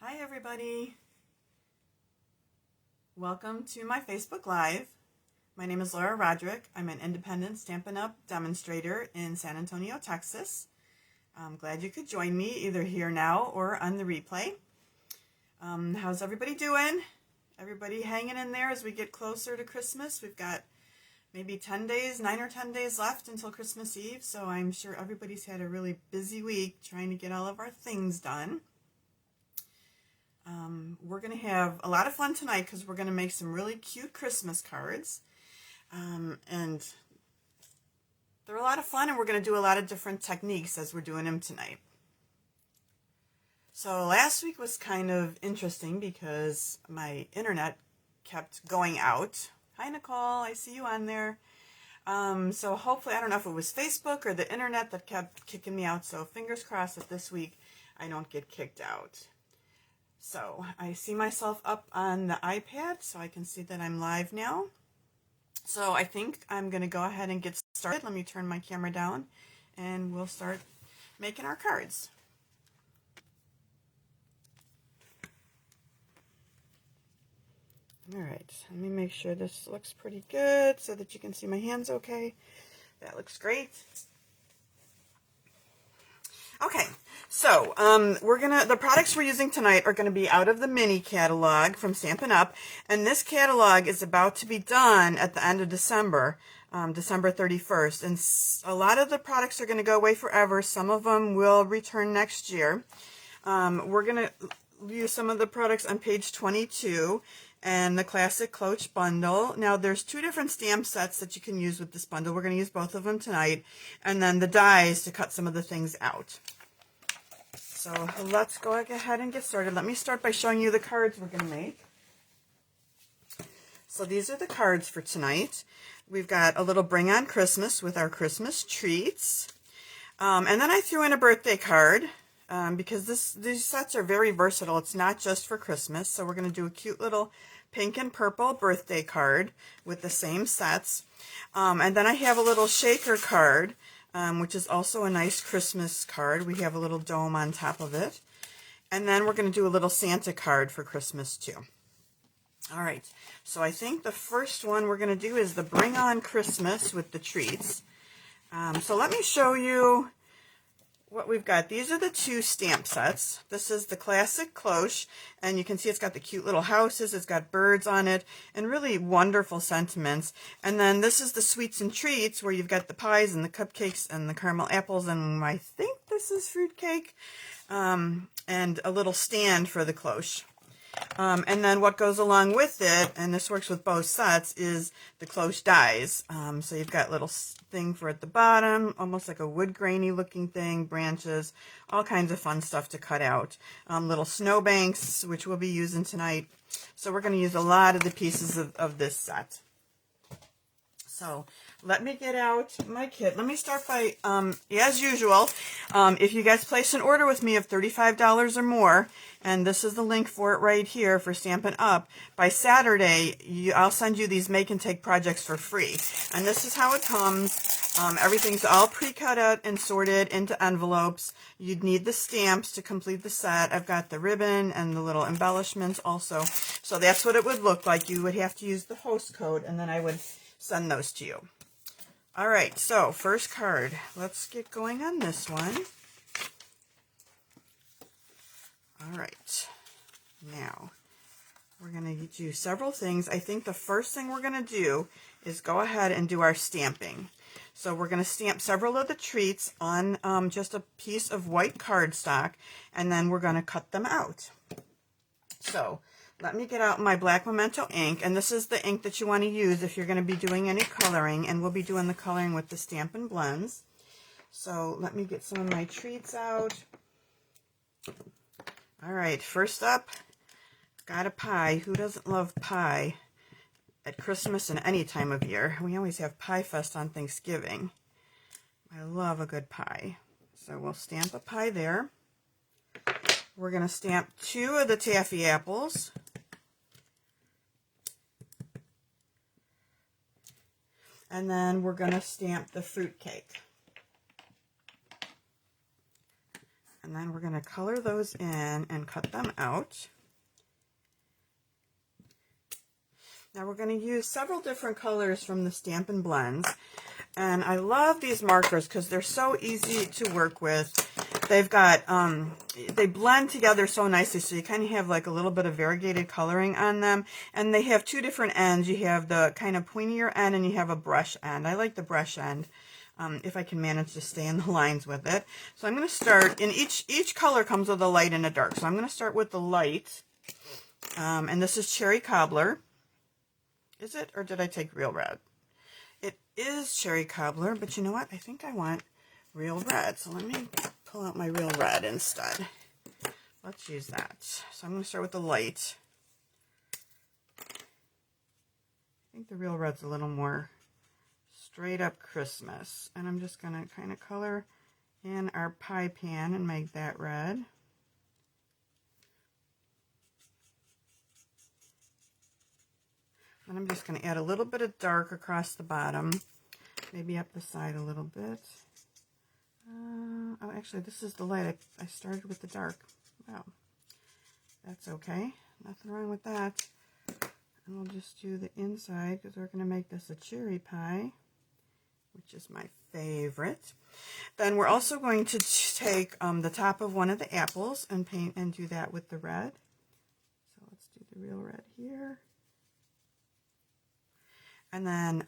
Hi everybody! Welcome to my Facebook Live. My name is Laura Roderick. I'm an independent Stampin' Up! Demonstrator in San Antonio, Texas. I'm glad you could join me either here now or on the replay. How's everybody doing? Everybody hanging in there as we get closer to Christmas? We've got maybe 10 days, 9 or 10 days left until Christmas Eve, so I'm sure everybody's had a really busy week trying to get all of our things done. We're going to have a lot of fun tonight because we're going to make some really cute Christmas cards. And they're a lot of fun, and we're going to do a lot of different techniques as we're doing them tonight. So last week was kind of interesting because my internet kept going out. Hi Nicole, I see you on there. So hopefully, I don't know if it was Facebook or the internet that kept kicking me out, so fingers crossed that this week I don't get kicked out. So I see myself up on the iPad, so I can see that I'm live now. So I think I'm going to go ahead and get started. Let me turn my camera down, and we'll start making our cards. All right, let me make sure this looks pretty good so that you can see my hands okay. That looks great. Okay, so the products we're using tonight are gonna be out of the mini catalog from Stampin' Up, and this catalog is about to be done at the end of December, December 31st, and a lot of the products are gonna go away forever. Some of them will return next year. We're gonna use some of the products on page 22 and the Classic Cloche bundle. Now there's two different stamp sets that you can use with this bundle. We're going to use both of them tonight, and then the dies to cut some of the things out. So let's go ahead and get started. Let me start by showing you the cards we're going to make. So these are the cards for tonight. We've got a little Bring on Christmas with our Christmas treats, and then I threw in a birthday card. Because these sets are very versatile. It's not just for Christmas. So we're going to do a cute little pink and purple birthday card with the same sets. And then I have a little shaker card, which is also a nice Christmas card. We have a little dome on top of it. And then we're going to do a little Santa card for Christmas too. All right. So I think the first one we're going to do is the Bring on Christmas with the treats. So let me show you what we've got. These are the two stamp sets. This is the Classic Cloche, and you can see it's got the cute little houses, it's got birds on it, and really wonderful sentiments. And then this is the Sweets and Treats, where you've got the pies and the cupcakes and the caramel apples, and I think this is fruitcake, and a little stand for the cloche. And then what goes along with it, and this works with both sets, is the cloche dies. So you've got a little thing for at the bottom, almost like a wood grainy looking thing, branches, all kinds of fun stuff to cut out. Little snowbanks, which we'll be using tonight. So we're going to use a lot of the pieces of this set. So let me get out my kit. Let me start by, as usual, if you guys place an order with me of $35 or more, and this is the link for it right here for Stampin' Up, by Saturday, I'll send you these make and take projects for free. And this is how it comes. Everything's all pre-cut out and sorted into envelopes. You'd need the stamps to complete the set. I've got the ribbon and the little embellishments also. So that's what it would look like. You would have to use the host code, and then I would send those to you. All right, so first card. Let's get going on this one. All right, now we're going to do several things. I think the first thing we're going to do is go ahead and do our stamping. So we're going to stamp several of the treats on just a piece of white cardstock, and then we're going to cut them out. So let me get out my black Memento ink, and this is the ink that you want to use if you're going to be doing any coloring, and we'll be doing the coloring with the Stampin' Blends. So let me get some of my treats out. All right, first up, got a pie. Who doesn't love pie at Christmas and any time of year? We always have Pie Fest on Thanksgiving. I love a good pie. So we'll stamp a pie there. We're going to stamp 2 of the taffy apples. And then we're going to stamp the fruitcake. And then we're going to color those in and cut them out. Now we're going to use several different colors from the Stampin' Blends. And I love these markers because they're so easy to work with. They've got, they blend together so nicely, so you kind of have like a little bit of variegated coloring on them. And they have two different ends. You have the kind of pointier end and you have a brush end. I like the brush end. If I can manage to stay in the lines with it. So I'm going to start, in each color comes with a light and a dark. So I'm going to start with the light. And this is Cherry Cobbler. Is it, or did I take Real Red? It is Cherry Cobbler, but you know what? I think I want Real Red. So let me pull out my Real Red instead. Let's use that. So I'm going to start with the light. I think the Real Red's a little more straight up Christmas. And I'm just going to kind of color in our pie pan and make that red. And I'm just going to add a little bit of dark across the bottom, maybe up the side a little bit. Oh, actually, this is the light. I started with the dark. Wow, that's okay. Nothing wrong with that. And we'll just do the inside because we're going to make this a cherry pie, which is my favorite. Then we're also going to take the top of one of the apples and paint and do that with the red. So let's do the Real Red here. And then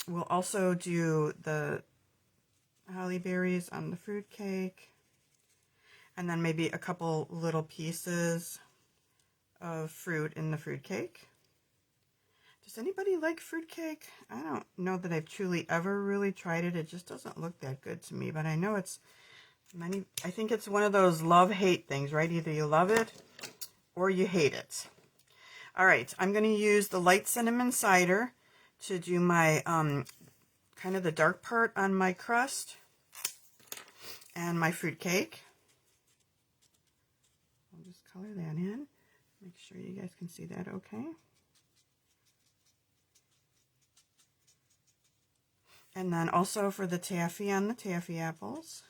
we'll also do the holly berries on the fruit cake. And then maybe a couple little pieces of fruit in the fruit cake. Does anybody like fruit cake? I don't know that I've truly ever really tried it. It just doesn't look that good to me. But I know it's I think it's one of those love-hate things, right? Either you love it or you hate it. All right, I'm going to use the light cinnamon cider to do my kind of the dark part on my crust and my fruit cake. I'll just color that in. Make sure you guys can see that okay. And then also for the taffy on the taffy apples.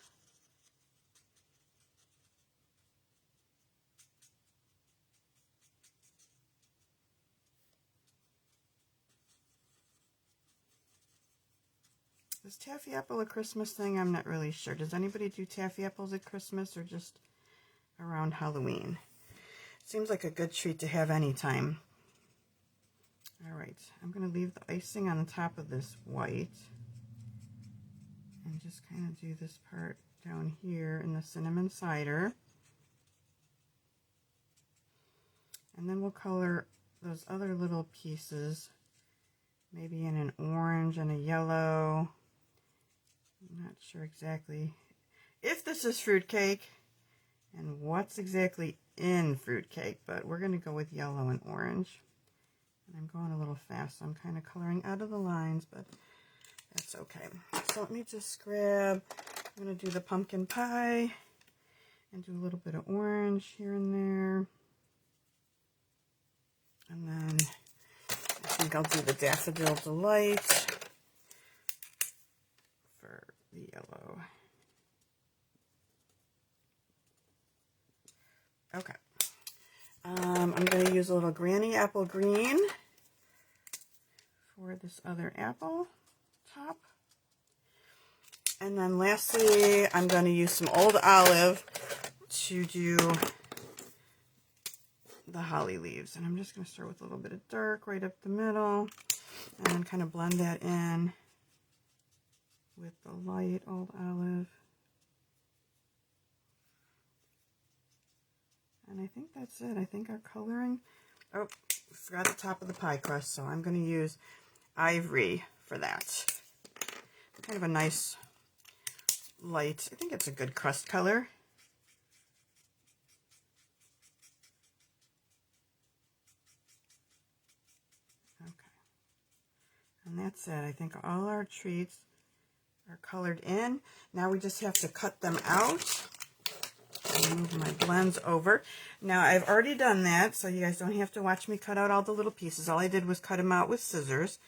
Is taffy apple a Christmas thing? I'm not really sure. Does anybody do taffy apples at Christmas or just around Halloween? Seems like a good treat to have anytime. All right, I'm going to leave the icing on the top of this white and just kind of do this part down here in the cinnamon cider. And then we'll color those other little pieces, maybe in an orange and a yellow. I'm not sure exactly if this is fruitcake and what's exactly in fruitcake, but we're going to go with yellow and orange. And I'm going a little fast, so I'm kind of coloring out of the lines, but that's okay. So let me just grab, I'm going to do the pumpkin pie and do a little bit of orange here and there. And then I think I'll do the Daffodil Delight for the yellow. Okay. I'm going to use a little Granny Apple Green for this other apple top. And then lastly, I'm going to use some Old Olive to do the holly leaves. And I'm just going to start with a little bit of dark right up the middle and then kind of blend that in with the light Old Olive. And I think that's it. I think our coloring, oh, forgot the top of the pie crust, so I'm going to use Ivory for that. Kind of a nice light, I think it's a good crust color. Okay. And that's it. I think all our treats are colored in. Now we just have to cut them out. Move my blends over. Now I've already done that, so you guys don't have to watch me cut out all the little pieces. All I did was cut them out with scissors.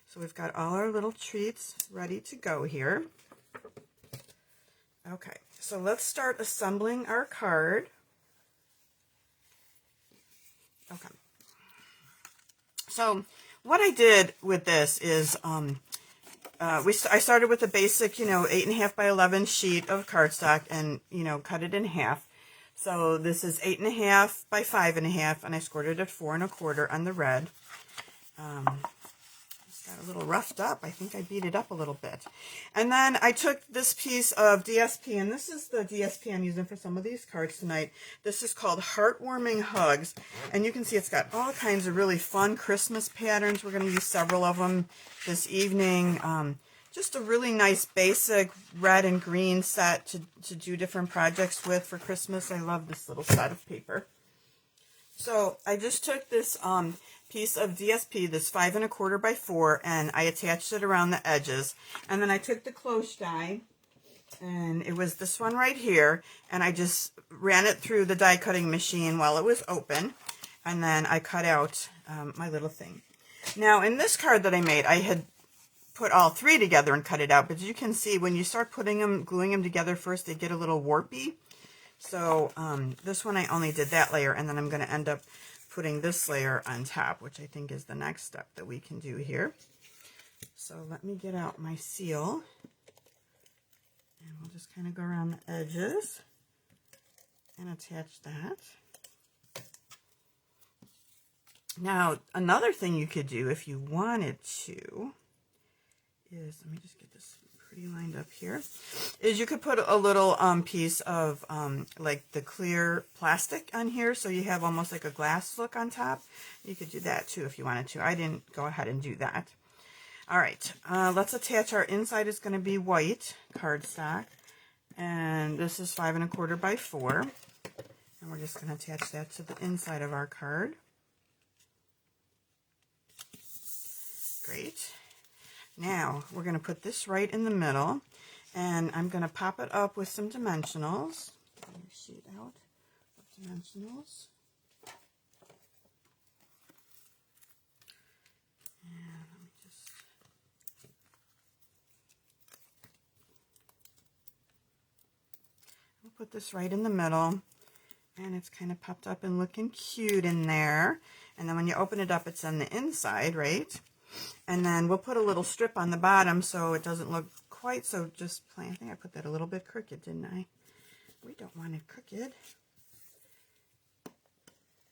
So we've got all our little treats ready to go here. Okay, so let's start assembling our card. Okay. So what I did with this is I started with a basic, 8.5 by 11 sheet of cardstock and, cut it in half. So this is 8.5 by 5.5, and I scored it at 4 1/4 on the red. It's got a little roughed up. I think I beat it up a little bit. And then I took this piece of DSP, and this is the DSP I'm using for some of these cards tonight. This is called Heartwarming Hugs, and you can see it's got all kinds of really fun Christmas patterns. We're going to use several of them this evening. Just a really nice basic red and green set to do different projects with for Christmas. I love this little set of paper. So I just took this piece of DSP, this 5 1/4 by 4, and I attached it around the edges. And then I took the cloche die, and it was this one right here, and I just ran it through the die cutting machine while it was open, and then I cut out my little thing. Now in this card that I made, I had put all three together and cut it out, but you can see when you start gluing them together first, they get a little warpy. So this one I only did that layer, and then I'm going to end up putting this layer on top, which I think is the next step that we can do here. So let me get out my seal, and we'll just kind of go around the edges and attach that. Now, another thing you could do if you wanted to is, let me just get this pretty lined up here, is you could put a little piece of like the clear plastic on here, so you have almost like a glass look on top. You could do that too if you wanted to. I didn't go ahead and do that. All right, let's attach. Our inside is going to be white cardstock, and this is 5 1/4 by 4, and we're just going to attach that to the inside of our card. Great. Now, we're going to put this right in the middle, and I'm going to pop it up with some dimensionals. Get your sheet out of dimensionals. And let me just... We'll put this right in the middle, and it's kind of popped up and looking cute in there. And then when you open it up, it's on the inside, right? And then we'll put a little strip on the bottom so it doesn't look quite so just plain. I think I put that a little bit crooked, didn't I? We don't want it crooked.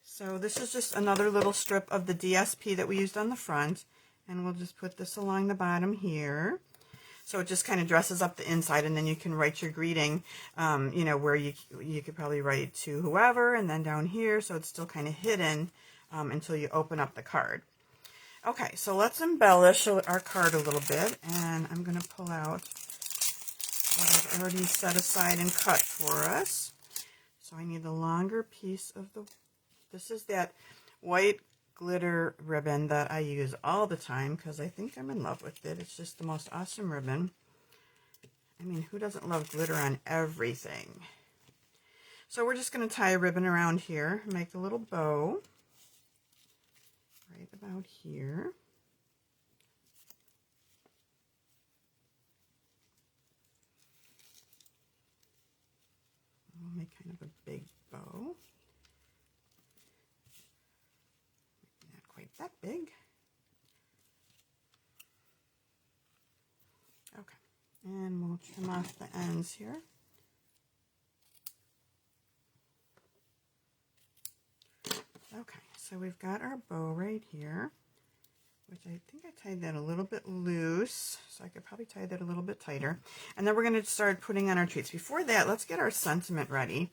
So this is just another little strip of the DSP that we used on the front. And we'll just put this along the bottom here. So it just kind of dresses up the inside, and then you can write your greeting, where you could probably write to whoever, and then down here, so it's still kind of hidden until you open up the card. Okay, so let's embellish our card a little bit, and I'm going to pull out what I've already set aside and cut for us. So I need the longer piece of this is that white glitter ribbon that I use all the time because I think I'm in love with it. It's just the most awesome ribbon. I mean, who doesn't love glitter on everything? So we're just going to tie a ribbon around here, make a little bow. Right about here. We'll make kind of a big bow. Not quite that big. Okay, and we'll trim off the ends here. Okay, so we've got our bow right here, which I think I tied that a little bit loose, so I could probably tie that a little bit tighter. And then we're going to start putting on our treats. Before that, let's get our sentiment ready.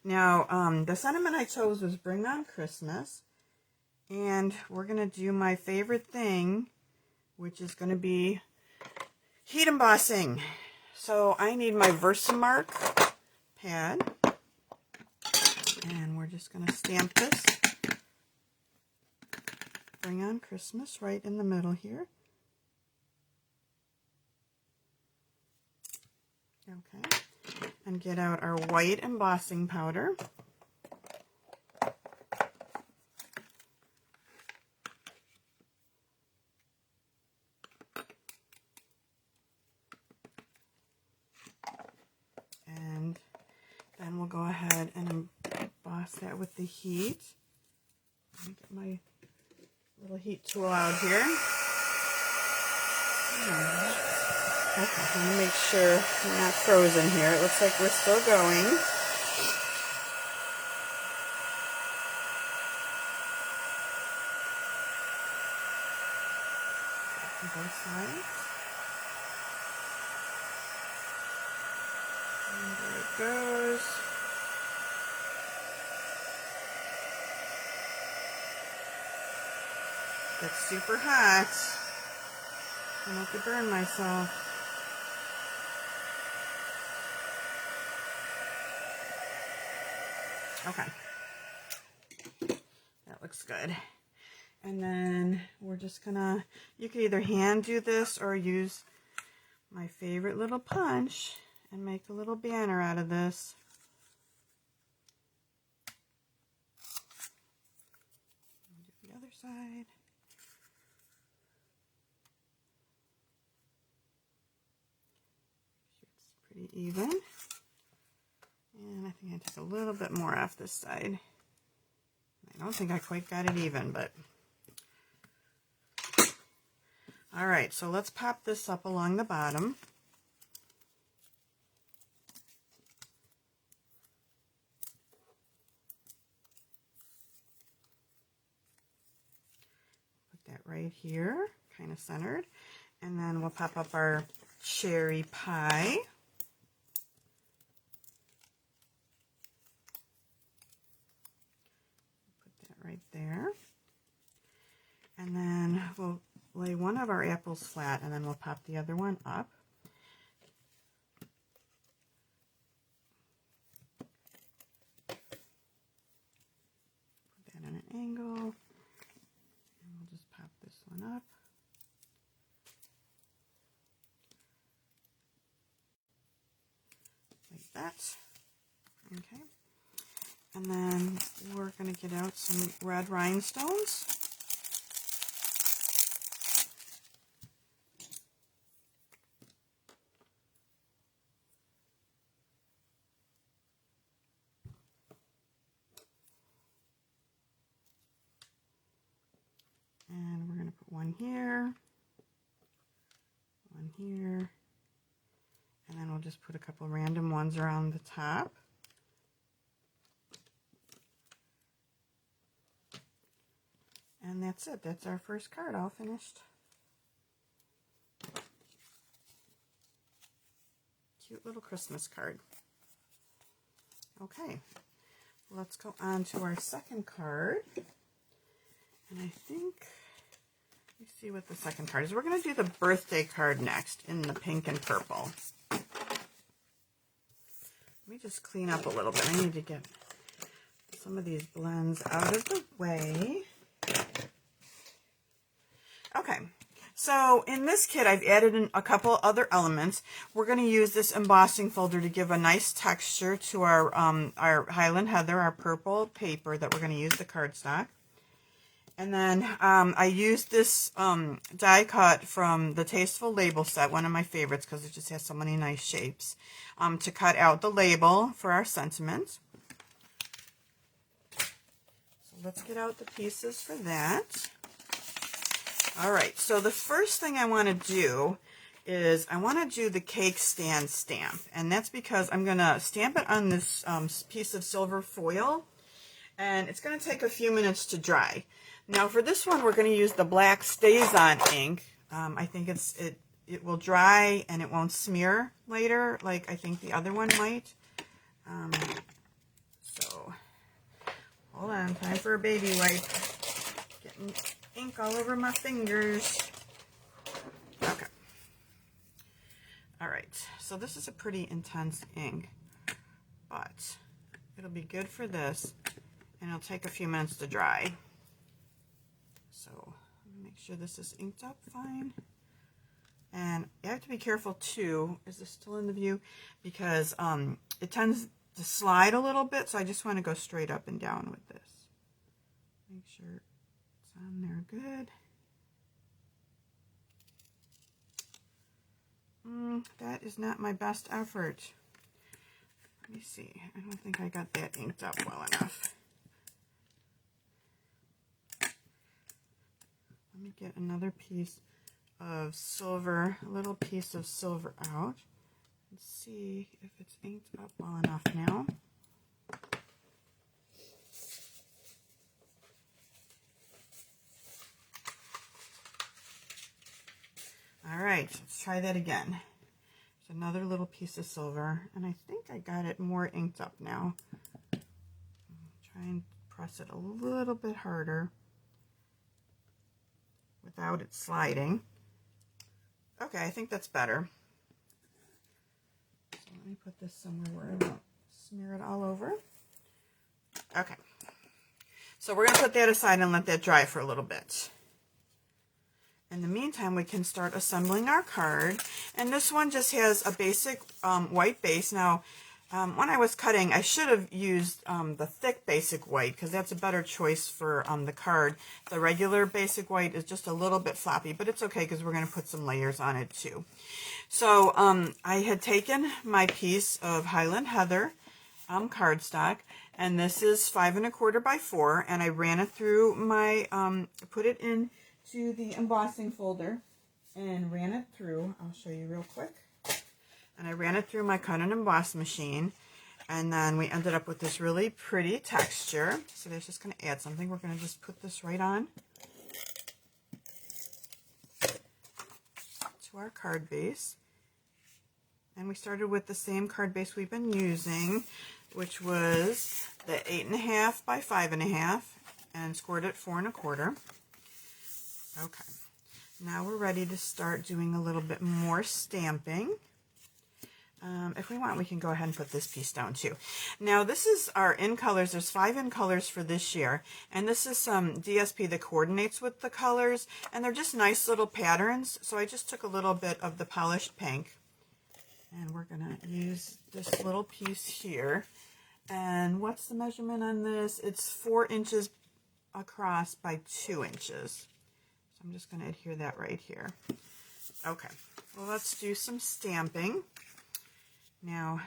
Now, the sentiment I chose was Bring on Christmas, and we're going to do my favorite thing, which is going to be heat embossing. So I need my Versamark pad, and we're just going to stamp this. Bring on Christmas right in the middle here. Okay, and get out our white embossing powder. And ahead and emboss that with the heat. Let me get my little heat tool out here. Okay, let me make sure we're not frozen here. It looks like we're still going. Both sides. And there it goes. That's super hot. I'm about to burn myself. Okay. That looks good. And then we're just gonna, you can either hand do this or use my favorite little punch and make a little banner out of this. Do the other side. It's pretty even. And I think I took a little bit more off this side. I don't think I quite got it even, but all right, so let's pop this up along the bottom. Put that right here, kind of centered. And then we'll pop up our cherry pie. Put that right there. And then we'll lay one of our apples flat, and then we'll pop the other one up. Put that on an angle, and we'll just pop this one up. Like that. Okay. And then we're going to get out some red rhinestones. And we're going to put one here, and then we'll just put a couple random ones around the top. And that's it. That's our first card all finished. Cute little Christmas card. Okay, let's go on to our second card. And I think, let me see what the second card is. We're going to do the birthday card next in the pink and purple. Let me just clean up a little bit. I need to get some of these blends out of the way. Okay, so in this kit, I've added in a couple other elements. We're going to use this embossing folder to give a nice texture to our Highland Heather, our purple paper that we're going to use the cardstock. And then I used this die cut from the Tasteful Label set, one of my favorites because it just has so many nice shapes, to cut out the label for our sentiment. So let's get out the pieces for that. All right, so the first thing I want to do is I want to do the cake stand stamp. And that's because I'm going to stamp it on this piece of silver foil. And it's going to take a few minutes to dry. Now for this one, we're going to use the black StazOn ink. I think it will dry and it won't smear later, like I think the other one might. So hold on, time for a baby wipe. Getting ink all over my fingers. Okay. All right, so this is a pretty intense ink, but it'll be good for this, and it'll take a few minutes to dry. So make sure this is inked up fine. And you have to be careful too, is this still in the view? Because it tends to slide a little bit, so I just want to go straight up and down with this. Make sure it's on there good. That is not my best effort. Let me see. I don't think I got that inked up well enough. Let me get another piece of silver, a little piece of silver out, and see if it's inked up well enough now. All right, let's try that again. There's another little piece of silver, and I think I got it more inked up now. Try and press it a little bit harder without it sliding. Okay, I think that's better. So let me put this somewhere where I won't smear it all over. Okay, so we're going to put that aside and let that dry for a little bit. In the meantime, we can start assembling our card, and this one just has a basic white base. Now, when I was cutting, I should have used the thick basic white because that's a better choice for the card. The regular basic white is just a little bit floppy, but it's okay because we're going to put some layers on it too. So I had taken my piece of Highland Heather cardstock, and this is 5 1/4 by 4, and I ran it through my, put it in to the embossing folder and ran it through. I'll show you real quick. And I ran it through my cut and emboss machine, and then we ended up with this really pretty texture. So that's just going to add something. We're going to just put this right on to our card base. And we started with the same card base we've been using, which was the 8 1/2 by 5 1/2, and scored it 4 1/4. Okay, now we're ready to start doing a little bit more stamping. If we want, we can go ahead and put this piece down too. Now, this is our in colors. There's 5 in colors for this year, and this is some DSP that coordinates with the colors, and they're just nice little patterns. So I just took a little bit of the polished pink, and we're gonna use this little piece here. And what's the measurement on this? It's 4 inches across by 2 inches. I'm just going to adhere that right here. Okay, well, let's do some stamping. Now,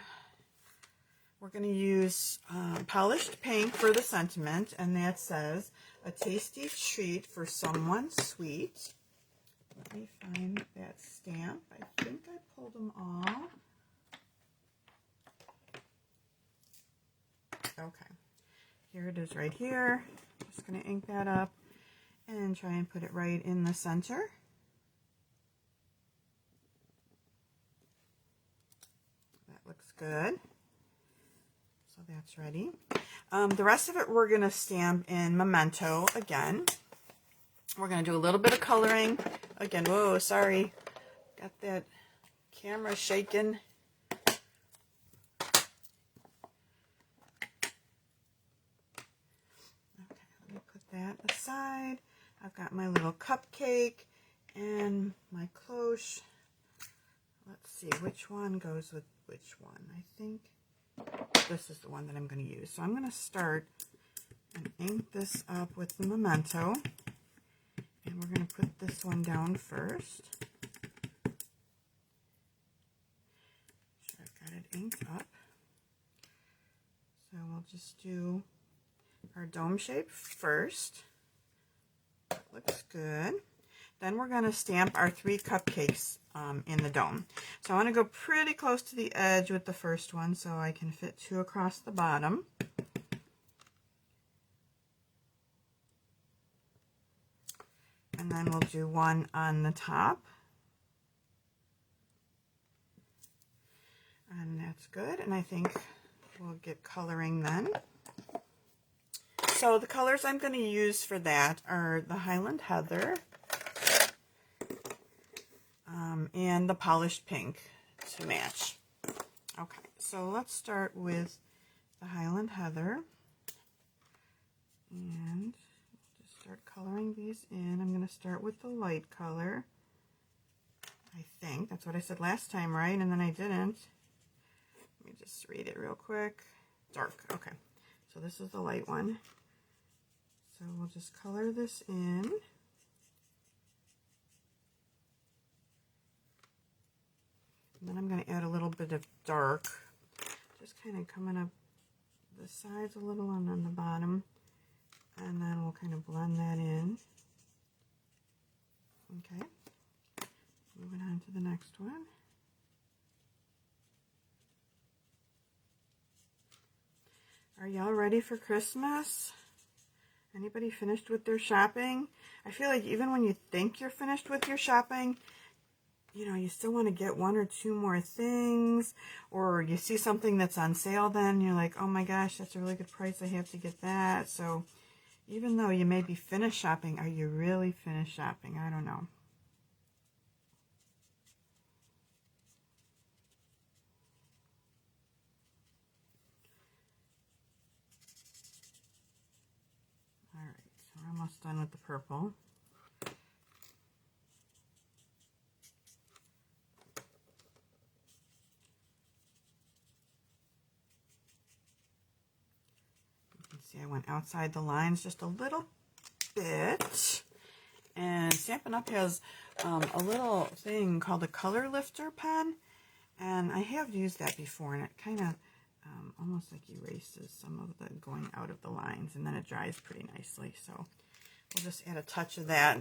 we're going to use polished pink for the sentiment, and that says, a tasty treat for someone sweet. Let me find that stamp. I think I pulled them all. Okay, here it is right here. Just going to ink that up and try and put it right in the center. That looks good. So that's ready. The rest of it we're going to stamp in Memento again. We're going to do a little bit of coloring. Again, whoa, sorry. Got that camera shaking. Okay, let me put that aside. I've got my little cupcake and my cloche. Let's see which one goes with which one. I think this is the one that I'm going to use. So I'm going to start and ink this up with the Memento. And we're going to put this one down first. Sure, I've got it inked up. So we'll just do our dome shape first. That looks good. Then we're going to stamp our 3 cupcakes in the dome. So I want to go pretty close to the edge with the first one so I can fit 2 across the bottom. And then we'll do 1 on the top. And that's good. And I think we'll get coloring then. So the colors I'm going to use for that are the Highland Heather and the polished pink to match. Okay, so let's start with the Highland Heather. And just start coloring these in. I'm going to start with the light color. I think that's what I said last time, right? And then I didn't. Let me just read it real quick. Dark, okay. So this is the light one. So we'll just color this in. And then I'm going to add a little bit of dark. Just kind of coming up the sides a little and on the bottom, and then we'll kind of blend that in. Okay, moving on to the next one. Are y'all ready for Christmas? Anybody finished with their shopping? I feel like even when you think you're finished with your shopping, you know, you still want to get one or two more things, or you see something that's on sale, then you're like, oh my gosh, that's a really good price, I have to get that. So even though you may be finished shopping, are you really finished shopping? I don't know. All right, so we're almost done with the purple. See, I went outside the lines just a little bit. And Stampin' Up! Has a little thing called a color lifter pen. And I have used that before, and it kind of almost like erases some of the going out of the lines. And then it dries pretty nicely. So we'll just add a touch of that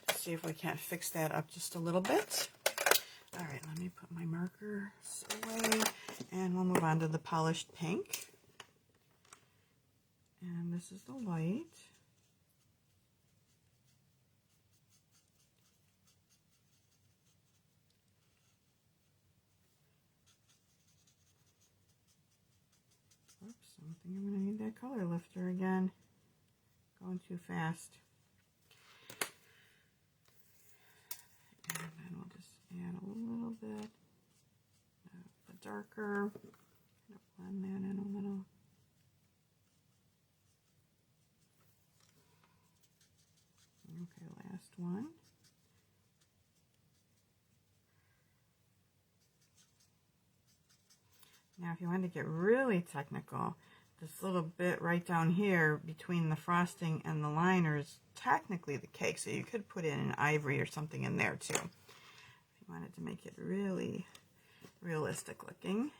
to see if we can't fix that up just a little bit. All right, let me put my markers away. And we'll move on to the polished pink. And this is the white. Oops, I think I'm going to need that color lifter again. Going too fast. And then we'll just add a little bit of the darker. Blend that in a little. Okay, last one. Now, if you want to get really technical, this little bit right down here between the frosting and the liner is technically the cake, so you could put in an ivory or something in there too, if you wanted to make it really realistic looking.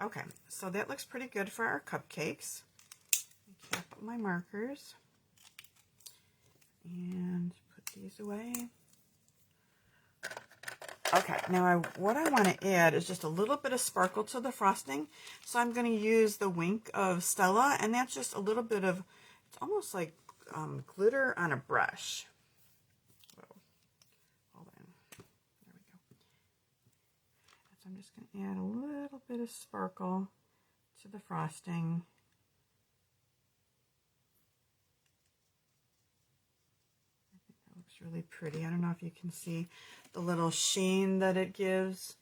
Okay, so that looks pretty good for our cupcakes. Cap up my markers and put these away. Okay, now what I want to add is just a little bit of sparkle to the frosting. So I'm going to use the Wink of Stella, and that's just a little bit of, it's almost like glitter on a brush. Whoa. Hold on. There we go. So I'm just going to add a little bit of sparkle to the frosting. Really pretty. I don't know if you can see the little sheen that it gives.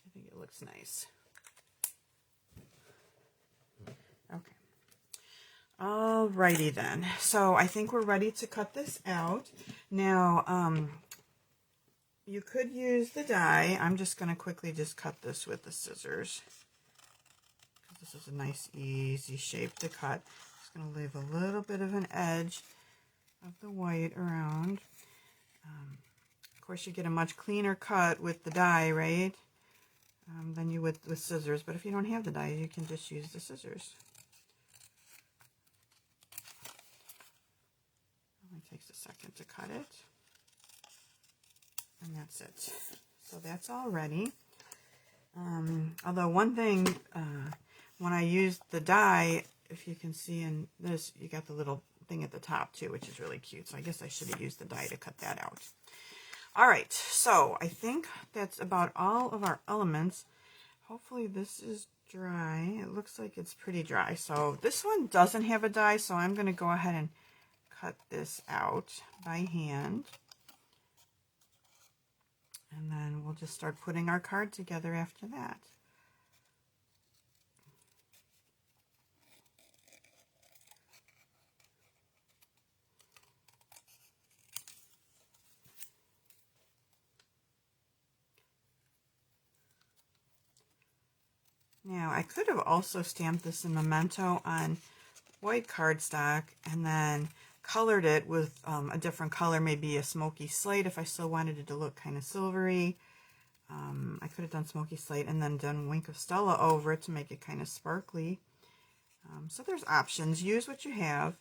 I think it looks nice. Okay. Alrighty then. So I think we're ready to cut this out. Now, you could use the die. I'm just going to quickly just cut this with the scissors. This is a nice, easy shape to cut. Just going to leave a little bit of an edge of the white around. Of course, you get a much cleaner cut with the die, right? Than you would with scissors. But if you don't have the die, you can just use the scissors. It only takes a second to cut it. And that's it. So that's all ready. Although one thing, when I used the die, if you can see in this, you got the little thing at the top too, which is really cute. So I guess I should have used the die to cut that out. All right, so I think that's about all of our elements. Hopefully this is dry. It looks like it's pretty dry. So this one doesn't have a die, so I'm going to go ahead and cut this out by hand. And then we'll just start putting our card together after that. Now, I could have also stamped this in Memento on white cardstock and then colored it with a different color, maybe a smoky slate if I still wanted it to look kind of silvery. I could have done Smoky Slate and then done Wink of Stella over it to make it kind of sparkly. So there's options. Use what you have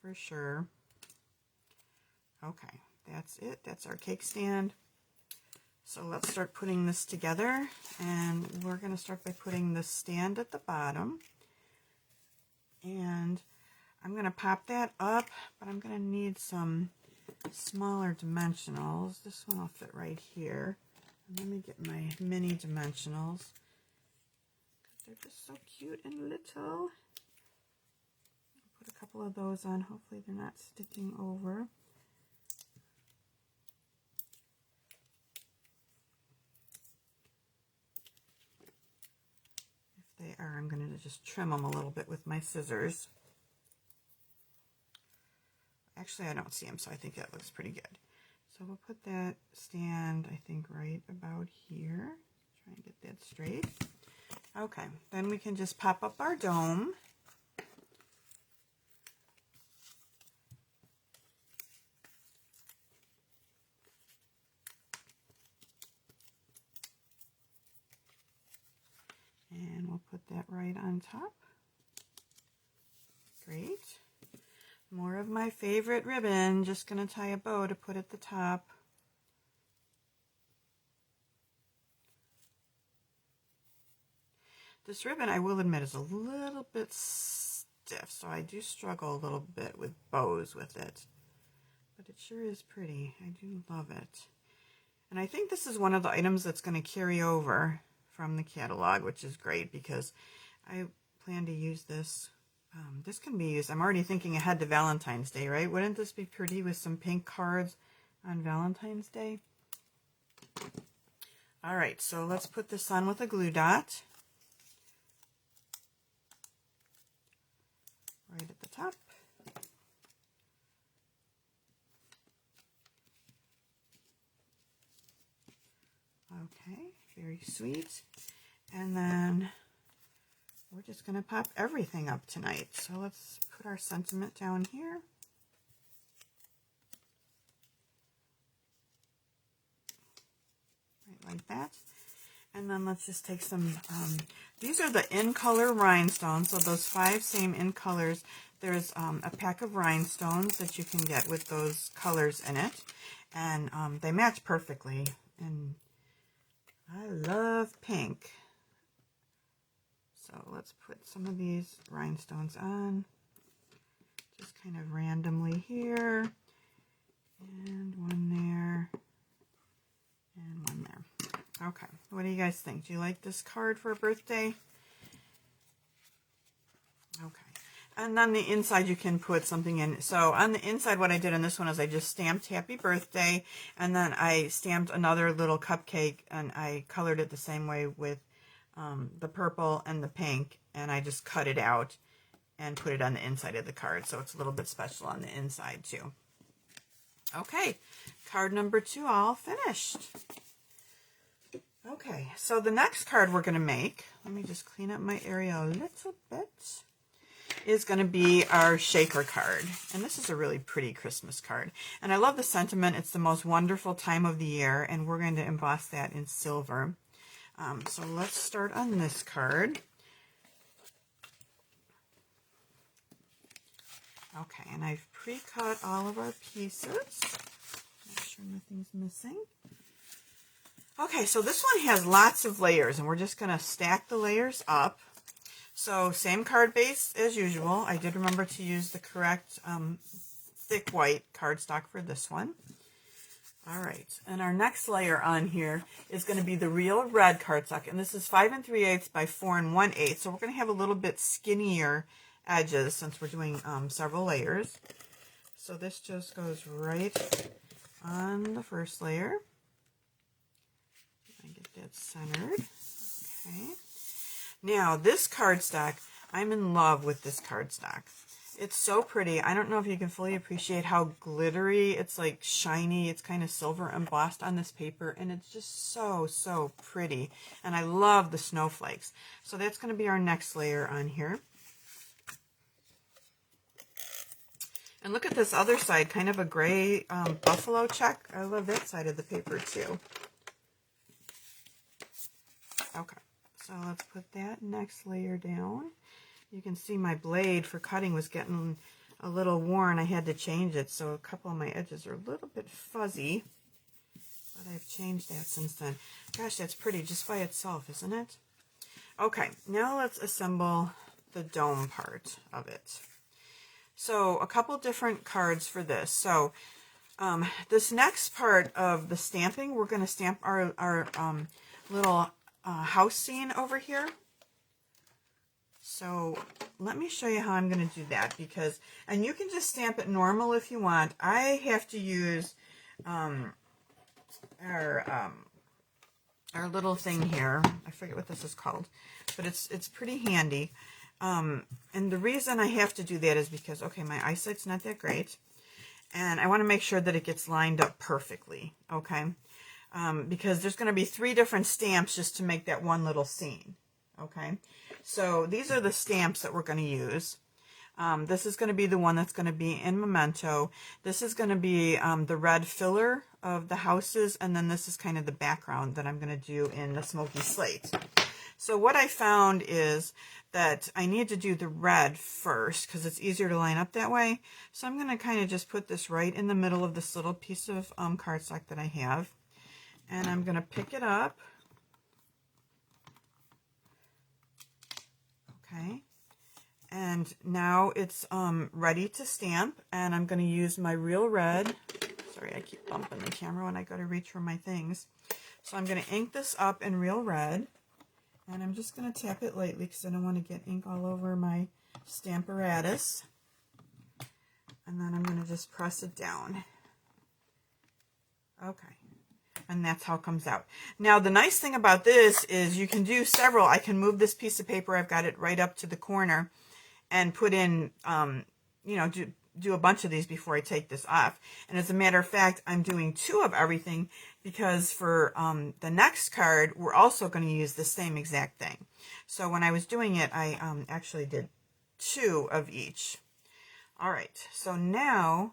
for sure. Okay, that's it. That's our cake stand. So let's start putting this together, and we're going to start by putting the stand at the bottom. And I'm going to pop that up, but I'm going to need some smaller dimensionals. This one will fit right here. And let me get my mini dimensionals. They're just so cute and little. I'll put a couple of those on. Hopefully they're not sticking over. If they are, I'm going to just trim them a little bit with my scissors. Actually, I don't see them, so I think that looks pretty good. So we'll put that stand, I think, right about here. Try and get that straight. Okay, then we can just pop up our dome. And we'll put that right on top. Great. More of my favorite ribbon. Just going to tie a bow to put at the top. This ribbon, I will admit, is a little bit stiff, so I do struggle a little bit with bows with it. But it sure is pretty. I do love it. And I think this is one of the items that's going to carry over from the catalog, which is great because I plan to use this. This can be used, I'm already thinking ahead to Valentine's Day, right? Wouldn't this be pretty with some pink cards on Valentine's Day? All right, so let's put this on with a glue dot. Right at the top. Okay, very sweet. And then we're just going to pop everything up tonight. So let's put our sentiment down here. Right like that. And then let's just take some, these are the in color rhinestones. So those 5 same in colors. There's a pack of rhinestones that you can get with those colors in it. And they match perfectly. And I love pink. So let's put some of these rhinestones on, just kind of randomly here, and one there, and one there. Okay, what do you guys think? Do you like this card for a birthday? Okay, and on the inside you can put something in. So on the inside, what I did in this one is I just stamped Happy Birthday, and then I stamped another little cupcake, and I colored it the same way with the purple and the pink, and I just cut it out and put it on the inside of the card, so it's a little bit special on the inside too. Okay, card number 2 all finished. Okay, so the next card we're going to make, let me just clean up my area a little bit, is going to be our shaker card. And this is a really pretty Christmas card. And I love the sentiment. It's the most wonderful time of the year, and we're going to emboss that in silver. So let's start on this card. Okay, and I've pre-cut all of our pieces. Make sure nothing's missing. Okay, so this one has lots of layers, and we're just going to stack the layers up. So same card base as usual. I did remember to use the correct thick white cardstock for this one. All right, and our next layer on here is going to be the real red cardstock, and this is 5 3/8 by 4 1/8. So we're going to have a little bit skinnier edges since we're doing several layers. So this just goes right on the first layer. I get that centered. Okay. Now this cardstock, I'm in love with this cardstock. It's so pretty. I don't know if you can fully appreciate how glittery, it's like shiny, it's kind of silver embossed on this paper, and it's just so, so pretty. And I love the snowflakes. So that's going to be our next layer on here. And look at this other side, kind of a gray buffalo check. I love that side of the paper too. Okay, so let's put that next layer down. You can see my blade for cutting was getting a little worn. I had to change it, so a couple of my edges are a little bit fuzzy, but I've changed that since then. Gosh, that's pretty just by itself, isn't it? Okay, now let's assemble the dome part of it. So a couple different cards for this. So this next part of the stamping, we're going to stamp our little house scene over here. So let me show you how I'm going to do that, because, and you can just stamp it normal if you want. I have to use our little thing here. I forget what this is called, but it's pretty handy. And the reason I have to do that is because, okay, my eyesight's not that great, and I want to make sure that it gets lined up perfectly, okay? Because there's going to be 3 different stamps just to make that one little scene, okay? So these are the stamps that we're going to use. This is going to be the one that's going to be in Memento. This is going to be the red filler of the houses, and then this is kind of the background that I'm going to do in the smoky slate. So what I found is that I need to do the red first because it's easier to line up that way. So I'm going to kind of just put this right in the middle of this little piece of cardstock that I have. And I'm going to pick it up. Okay. And now it's ready to stamp, and I'm going to use my Real Red. Sorry, I keep bumping the camera when I go to reach for my things. So I'm going to ink this up in Real Red, and I'm just going to tap it lightly because I don't want to get ink all over my stamparatus. And then I'm going to just press it down. Okay. And that's how it comes out. Now, the nice thing about this is you can do several. I can move this piece of paper. I've got it right up to the corner and put in, you know, do a bunch of these before I take this off. And as a matter of fact, I'm doing 2 of everything because for the next card, we're also going to use the same exact thing. So when I was doing it, I actually did 2 of each. All right, so now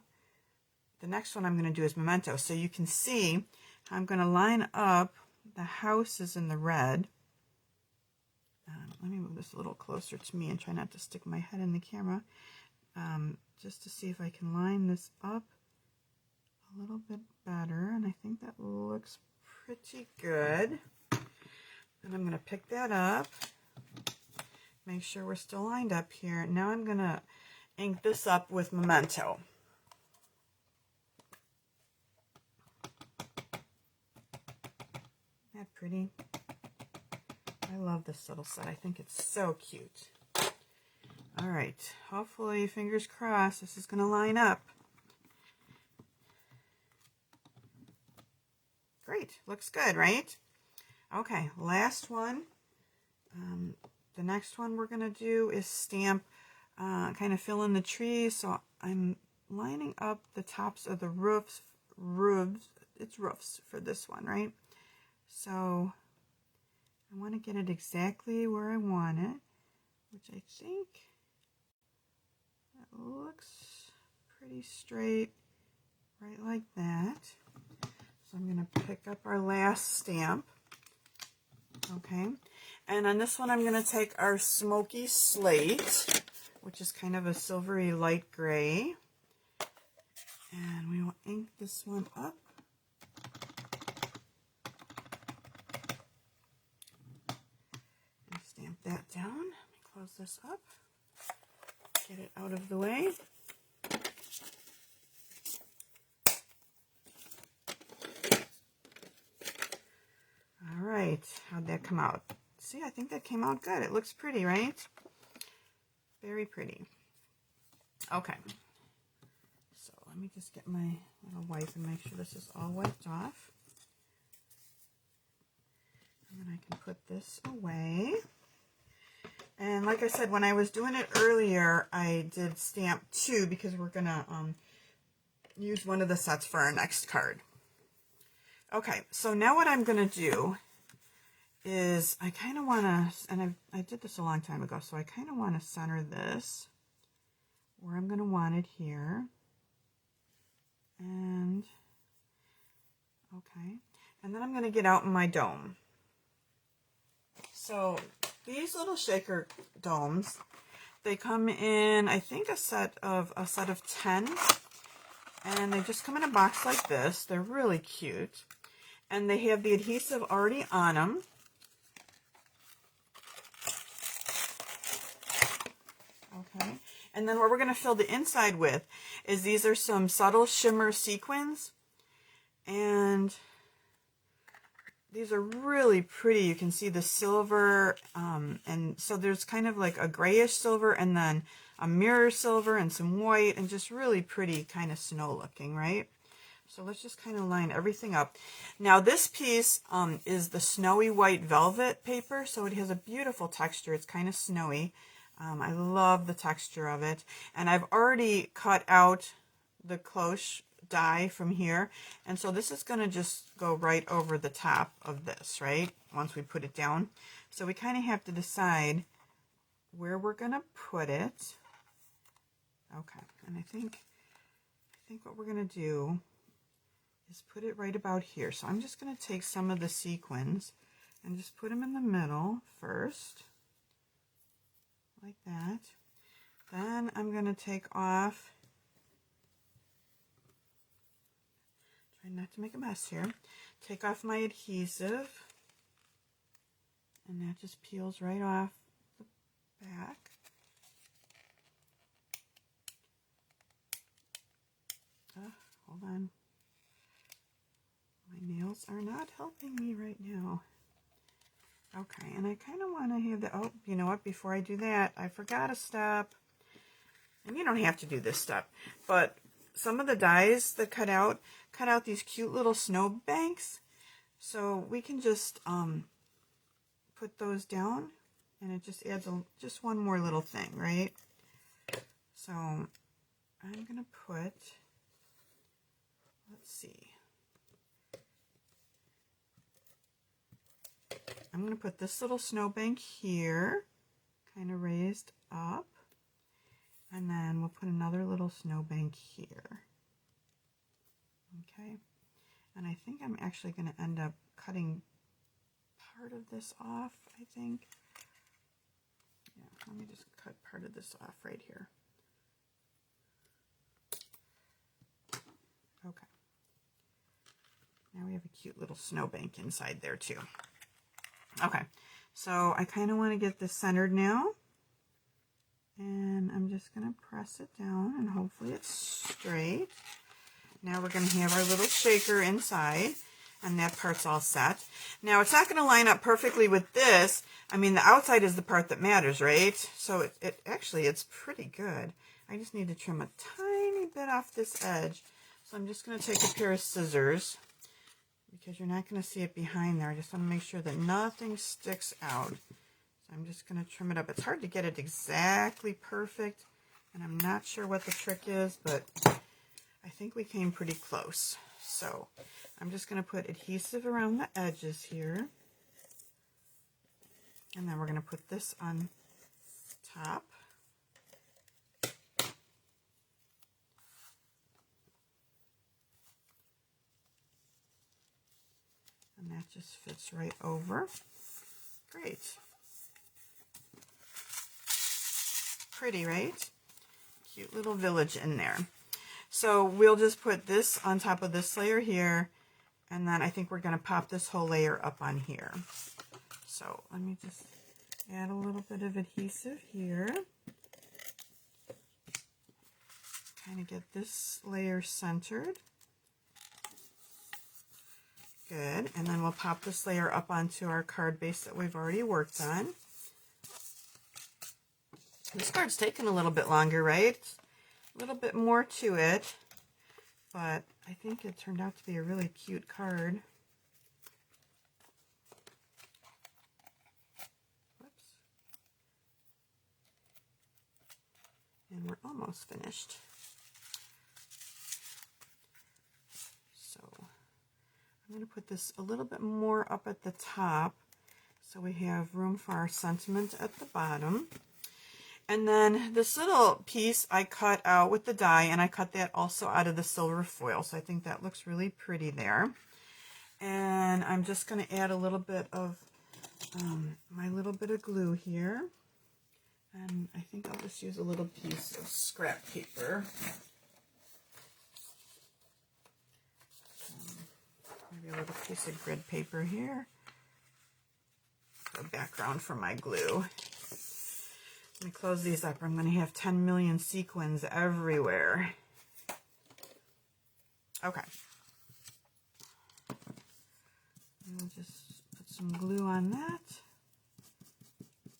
the next one I'm going to do is Memento. So you can see I'm going to line up the houses in the red. Let me move this a little closer to me and try not to stick my head in the camera, just to see if I can line this up a little bit better. And I think that looks pretty good. And I'm going to pick that up, make sure we're still lined up here. Now I'm going to ink this up with Memento. Isn't that pretty? I love this little set. I think it's so cute. All right, hopefully, fingers crossed, this is going to line up. Great, looks good, right? Okay, last one. The next one we're going to do is stamp, kind of fill in the trees. So I'm lining up the tops of the roofs. It's roofs for this one, right? So I want to get it exactly where I want it, which I think that looks pretty straight, right like that. So I'm going to pick up our last stamp. Okay, and on this one I'm going to take our smoky slate, which is kind of a silvery light gray, and we will ink this one up. And stamp that down. Let me close this up, get it out of the way. All right, how'd that come out? See, I think that came out good. It looks pretty, right? Very pretty. Okay, so let me just get my little wipe and make sure this is all wiped off. And then I can put this away. And like I said, when I was doing it earlier, I did stamp 2 because we're going to use one of the sets for our next card. Okay, so now what I'm going to do is I kind of want to, and I did this a long time ago, so I kind of want to center this where I'm going to want it here. And, okay, and then I'm going to get out in my dome. So these little shaker domes, they come in, I think, a set of 10, and they just come in a box like this. They're really cute, and they have the adhesive already on them. Okay, and then what we're going to fill the inside with is these are some subtle shimmer sequins, and these are really pretty. You can see the silver, and so there's kind of like a grayish silver and then a mirror silver and some white, and just really pretty, kind of snow looking, right? So let's just kind of line everything up. Now this piece is the snowy white velvet paper, so it has a beautiful texture. It's kind of snowy. I love the texture of it, and I've already cut out the cloche die from here, and so this is going to just go right over the top of this, right, once we put it down. So we kind of have to decide where we're going to put it. Okay, and I think what we're going to do is put it right about here. So I'm just going to take some of the sequins and just put them in the middle first, like that. Then I'm going to take off, try not to make a mess here, take off my adhesive, and that just peels right off the back. Hold on. My nails are not helping me right now. Okay, and I kind of want to have the, oh, you know what, before I do that, I forgot a step. And you don't have to do this step, but some of the dies that cut out these cute little snow banks. So we can just put those down, and it just adds just one more little thing, right? So I'm going to put, let's see. I'm going to put this little snowbank here, kind of raised up, and then we'll put another little snowbank here. Okay, and I think I'm actually going to end up cutting part of this off, I think. Yeah, let me just cut part of this off right here. Okay. Now we have a cute little snowbank inside there too. Okay, so I kind of want to get this centered now, and I'm just going to press it down, and hopefully it's straight. Now we're going to have our little shaker inside, and that part's all set. Now it's not going to line up perfectly with this. I mean, the outside is the part that matters, right? So it actually, it's pretty good. I just need to trim a tiny bit off this edge. So I'm just going to take a pair of scissors, because you're not going to see it behind there. I just want to make sure that nothing sticks out. So I'm just going to trim it up. It's hard to get it exactly perfect, and I'm not sure what the trick is, but I think we came pretty close. So I'm just going to put adhesive around the edges here, and then we're going to put this on top. And that just fits right over. Great. Pretty, right? Cute little village in there. So we'll just put this on top of this layer here, and then I think we're going to pop this whole layer up on here. So let me just add a little bit of adhesive here. Kind of get this layer centered. Good, and then we'll pop this layer up onto our card base that we've already worked on. This card's taken a little bit longer, right? A little bit more to it, but I think it turned out to be a really cute card. Whoops. And we're almost finished. I'm going to put this a little bit more up at the top so we have room for our sentiment at the bottom. And then this little piece I cut out with the die, and I cut that also out of the silver foil, so I think that looks really pretty there. And I'm just going to add a little bit of my little bit of glue here. And I think I'll just use a little piece of scrap paper. Maybe a little piece of grid paper here. A background for my glue. Let me close these up. I'm going to have 10 million sequins everywhere. Okay. We'll just put some glue on that.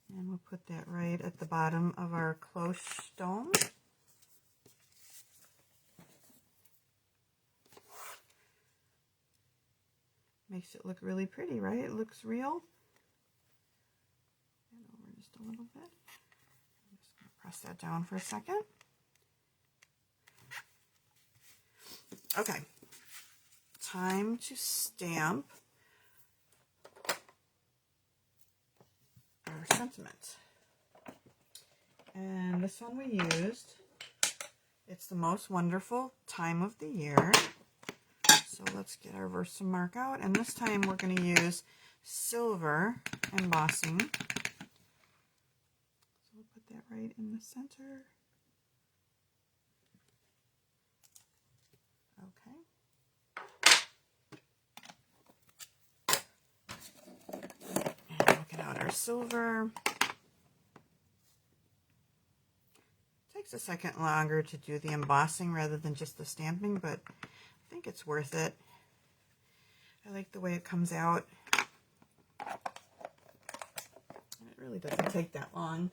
And we'll put that right at the bottom of our cloche dome. Makes it look really pretty, right? It looks real. And over just a little bit. I'm just going to press that down for a second. Okay. Time to stamp our sentiment. And this one we used, it's the most wonderful time of the year. So let's get our Versamark out, and this time we're going to use silver embossing. So we'll put that right in the center. Okay. And we'll get out our silver. Takes a second longer to do the embossing rather than just the stamping, but I think it's worth it. I like the way it comes out. And it really doesn't take that long.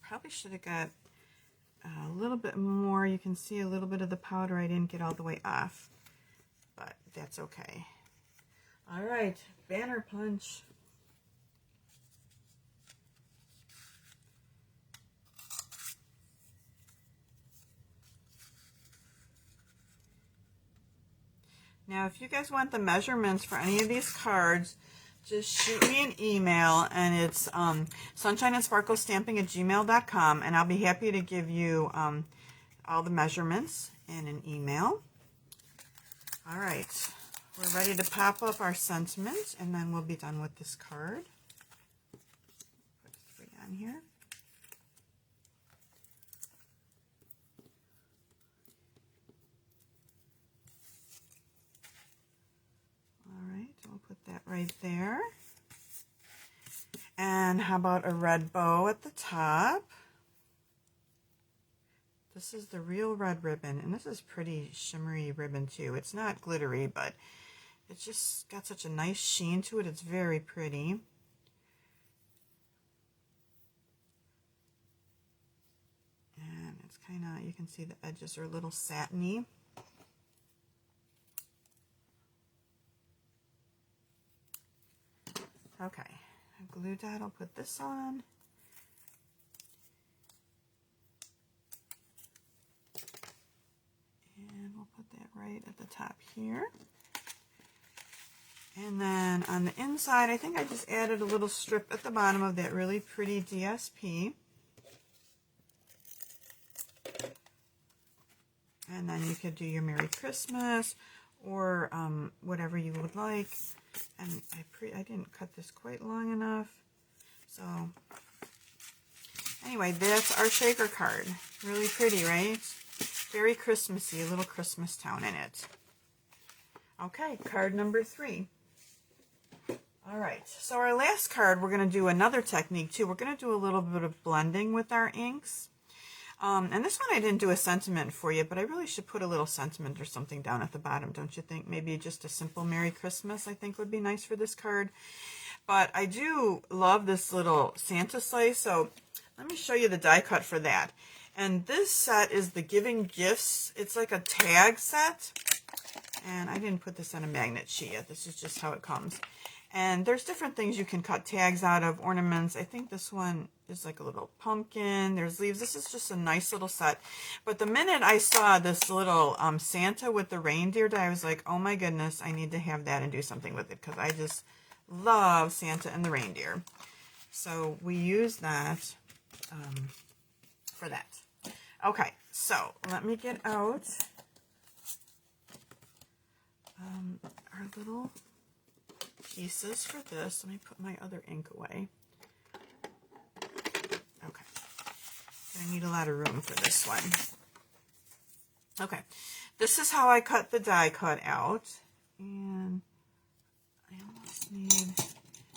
Probably should have got a little bit more. You can see a little bit of the powder I didn't get all the way off, but that's okay. All right, banner punch. Now, if you guys want the measurements for any of these cards, just shoot me an email, and it's sunshineandsparklestamping@gmail.com, and I'll be happy to give you all the measurements in an email. All right, we're ready to pop up our sentiment, and then we'll be done with this card. Put 3 on here. We'll put that right there. And how about a red bow at the top? This is the real red ribbon, and this is pretty shimmery ribbon too. It's not glittery, but it's just got such a nice sheen to it. It's very pretty. And it's kind of, you can see the edges are a little satiny. Okay, a glue dot, I'll put this on. And we'll put that right at the top here. And then on the inside, I think I just added a little strip at the bottom of that really pretty DSP. And then you could do your Merry Christmas or whatever you would like. And I didn't cut this quite long enough. So anyway, that's our shaker card. Really pretty, right? Very Christmassy, a little Christmas town in it. Okay, card number 3. All right, so our last card, we're going to do another technique too. We're going to do a little bit of blending with our inks. And this one I didn't do a sentiment for you, but I really should put a little sentiment or something down at the bottom, don't you think? Maybe just a simple Merry Christmas I think would be nice for this card. But I do love this little Santa sleigh, so let me show you the die cut for that. And this set is the Giving Gifts. It's like a tag set. And I didn't put this on a magnet sheet yet. This is just how it comes. And there's different things you can cut tags out of, ornaments. I think this one is like a little pumpkin. There's leaves. This is just a nice little set. But the minute I saw this little Santa with the reindeer die, I was like, oh my goodness, I need to have that and do something with it, because I just love Santa and the reindeer. So we use that for that. Okay, so let me get out our little pieces for this. Let me put my other ink away. Okay. I need a lot of room for this one. Okay. This is how I cut the die cut out. And I almost need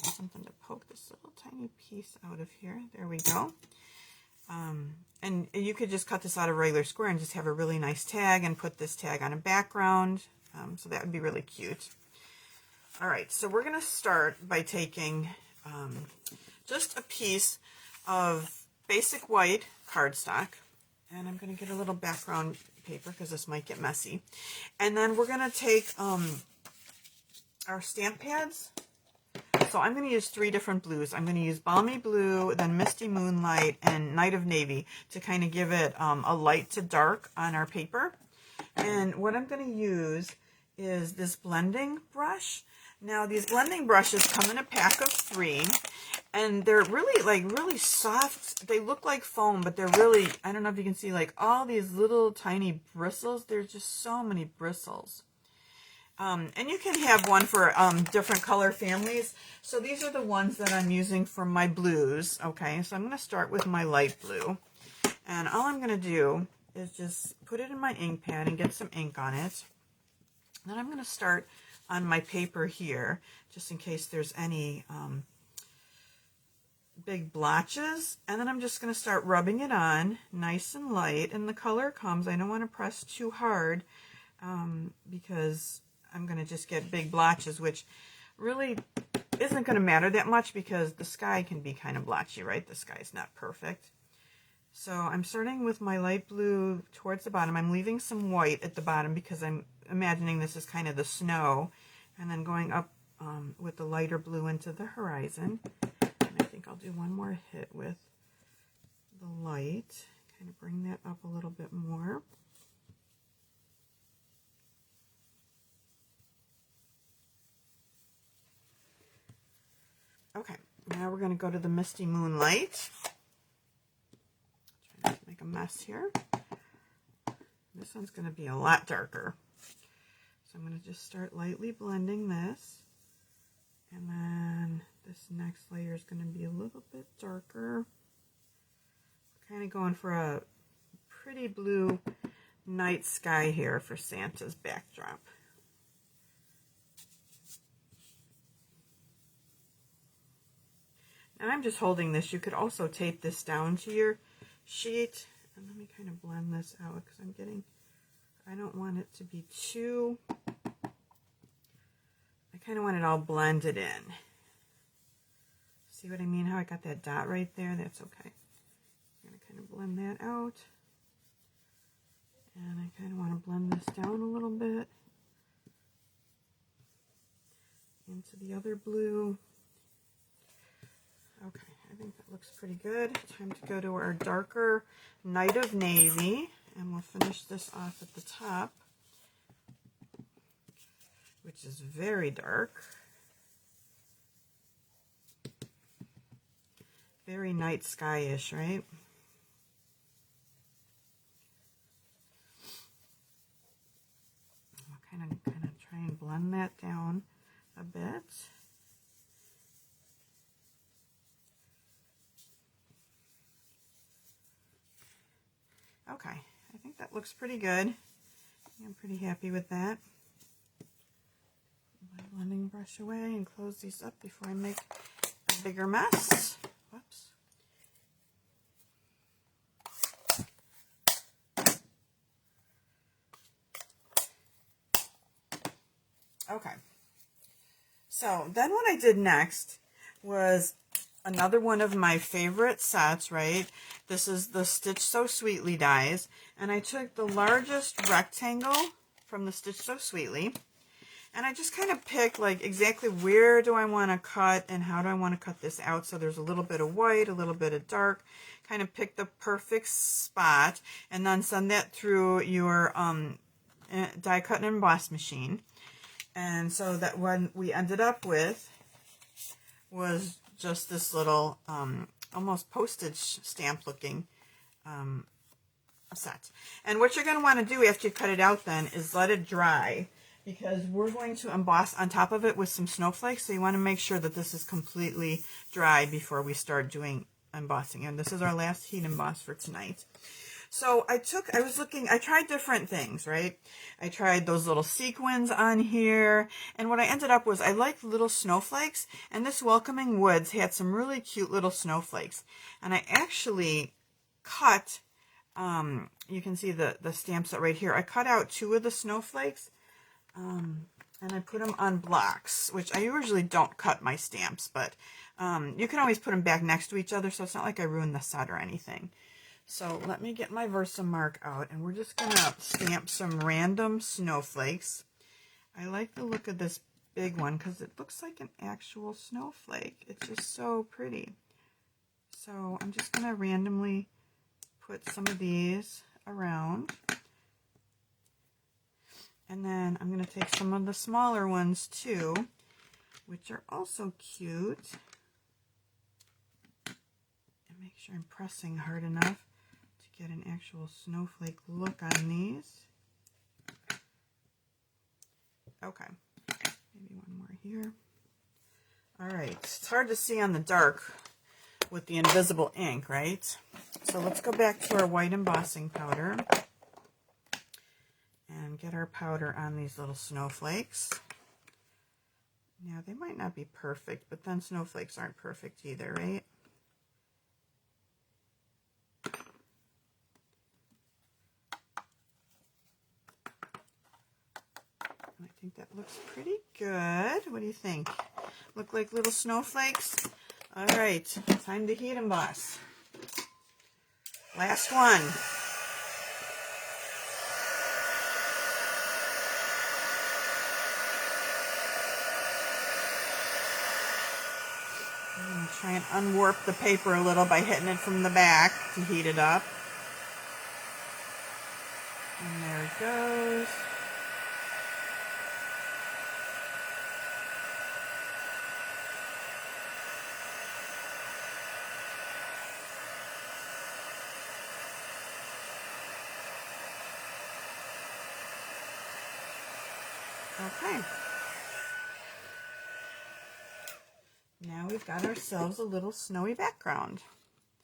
something to poke this little tiny piece out of here. There we go. And you could just cut this out of a regular square and just have a really nice tag and put this tag on a background. So that would be really cute. All right, so we're going to start by taking just a piece of basic white cardstock, and I'm going to get a little background paper because this might get messy. And then we're going to take our stamp pads. So I'm going to use 3 different blues. I'm going to use Balmy Blue, then Misty Moonlight, and Night of Navy to kind of give it a light to dark on our paper. And what I'm going to use is this blending brush. Now these blending brushes come in a pack of 3, and they're really really soft. They look like foam, but they're really, I don't know if you can see, like all these little tiny bristles. There's just so many bristles. And you can have one for different color families. So these are the ones that I'm using for my blues. Okay, so I'm going to start with my light blue. And all I'm going to do is just put it in my ink pad and get some ink on it. Then I'm going to start on my paper here, just in case there's any big blotches. And then I'm just going to start rubbing it on nice and light. And the color comes, I don't want to press too hard because I'm going to just get big blotches, which really isn't going to matter that much because the sky can be kind of blotchy, right? The sky's not perfect. So I'm starting with my light blue towards the bottom. I'm leaving some white at the bottom because I'm imagining this is kind of the snow, and then going up with the lighter blue into the horizon. And I think I'll do one more hit with the light, kind of bring that up a little bit more. Okay, now we're going to go to the Misty Moonlight. Try not to make a mess here. This one's going to be a lot darker. So I'm going to just start lightly blending this. And then this next layer is going to be a little bit darker. Kind of going for a pretty blue night sky here for Santa's backdrop. And I'm just holding this. You could also tape this down to your sheet. And let me kind of blend this out because I don't want it to be too, I kind of want it all blended in. See what I mean? How I got that dot right there? That's okay. I'm going to kind of blend that out. And I kind of want to blend this down a little bit into the other blue. Okay, I think that looks pretty good. Time to go to our darker Night of Navy, and we'll finish this off at the top, which is very dark. Very night sky-ish, right? I'll kind of try and blend that down a bit. Okay, I think that looks pretty good. I'm pretty happy with that. Put my blending brush away and close these up before I make a bigger mess. Whoops. Okay. So then what I did next was another one of my favorite sets, right? This is the Stitch So Sweetly dies, and I took the largest rectangle from the Stitch So Sweetly, and I just kind of picked like exactly where do I want to cut and how do I want to cut this out. So there's a little bit of white, a little bit of dark, kind of pick the perfect spot, and then send that through your die cut and emboss machine. And so that what we ended up with was just this little almost postage stamp looking set. And what you're going to want to do after you cut it out then is let it dry, because we're going to emboss on top of it with some snowflakes. So you want to make sure that this is completely dry before we start doing embossing. And this is our last heat emboss for tonight. So I tried different things, right? I tried those little sequins on here, and what I ended up was I like little snowflakes, and this Welcoming Woods had some really cute little snowflakes. And I actually cut, you can see the stamp set right here. I cut out 2 of the snowflakes, and I put them on blocks, which I usually don't cut my stamps, but you can always put them back next to each other, so it's not like I ruined the set or anything. So let me get my Versamark out, and we're just going to stamp some random snowflakes. I like the look of this big one because it looks like an actual snowflake. It's just so pretty. So I'm just going to randomly put some of these around. And then I'm going to take some of the smaller ones too, which are also cute. And make sure I'm pressing hard enough get an actual snowflake look on these. Okay, maybe one more here. All right, it's hard to see on the dark with the invisible ink, right? So let's go back to our white embossing powder and get our powder on these little snowflakes. Now, they might not be perfect, but then snowflakes aren't perfect either, right? I think that looks pretty good. What do you think? Look like little snowflakes? All right, time to heat emboss. Last one. I'm going to try and unwarp the paper a little by hitting it from the back to heat it up. And there it goes. Okay. Now we've got ourselves a little snowy background.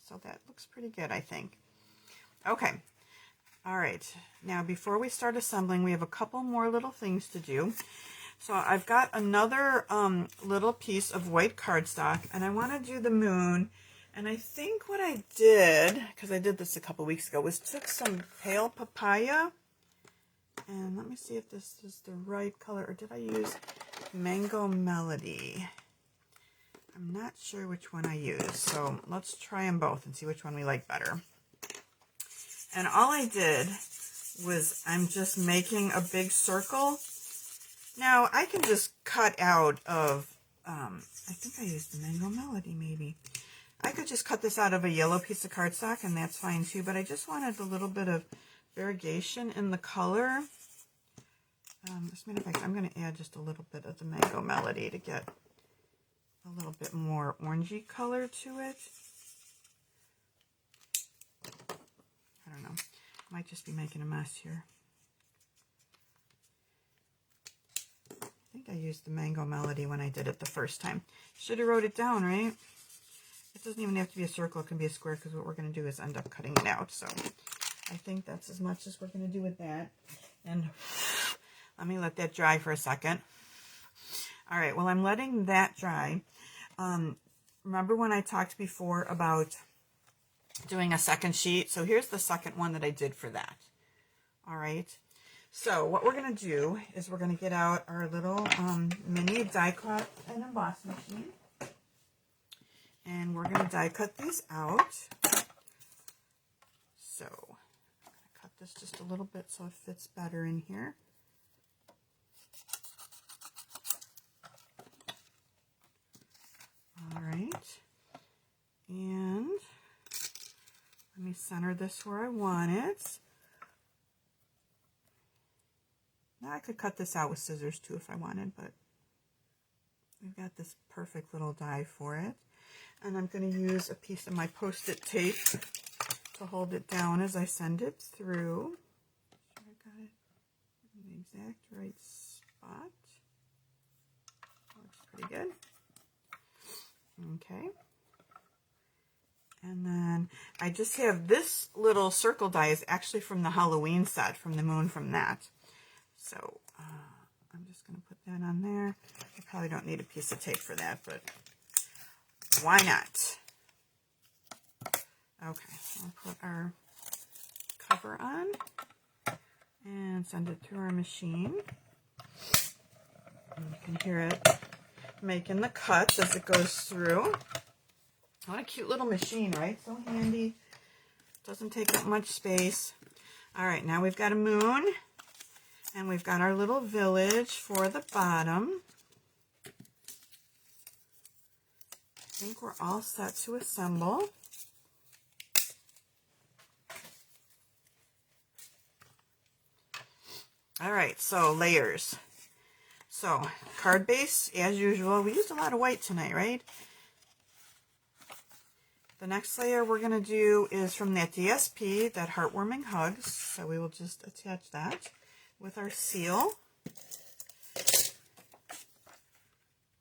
So that looks pretty good, I think. Okay. All right. Now, before we start assembling, we have a couple more little things to do. So I've got another little piece of white cardstock, and I want to do the moon. And I think what I did, because I did this a couple weeks ago, was took some pale papaya. And let me see if this is the right color, or did I use Mango Melody? I'm not sure which one I used, so let's try them both and see which one we like better. And all I did was I'm just making a big circle. Now, I can just cut out of, I think I used the Mango Melody maybe. I could just cut this out of a yellow piece of cardstock, and that's fine too, but I just wanted a little bit of variegation in the color. As a matter of fact, I'm going to add just a little bit of the Mango Melody to get a little bit more orangey color to it. I don't know. Might just be making a mess here. I think I used the Mango Melody when I did it the first time. Should have wrote it down, right? It doesn't even have to be a circle. It can be a square, because what we're going to do is end up cutting it out. So I think that's as much as we're going to do with that. And let me let that dry for a second. All right, well, I'm letting that dry. Remember when I talked before about doing a second sheet? So here's the second one that I did for that. All right. So what we're going to do is we're going to get out our little mini die cut and emboss machine. And we're going to die cut these out. So I'm going to cut this just a little bit so it fits better in here. All right. And let me center this where I want it. Now I could cut this out with scissors too if I wanted, but we've got this perfect little die for it. And I'm going to use a piece of my Post-it tape to hold it down as I send it through. Make sure I got it in the exact right spot. Looks pretty good. Okay. And then I just have this little circle die is actually from the Halloween set, from the moon from that. So I'm just going to put that on there. I probably don't need a piece of tape for that, but why not? Okay, I'll put our cover on and send it through our machine. And you can hear it making the cuts as it goes through. What a cute little machine, right? So handy. Doesn't take up much space. All right, now we've got a moon. And we've got our little village for the bottom. I think we're all set to assemble. All right, so layers. So card base, as usual. We used a lot of white tonight, right? The next layer we're going to do is from that DSP, that Heartwarming Hugs. So we will just attach that with our seal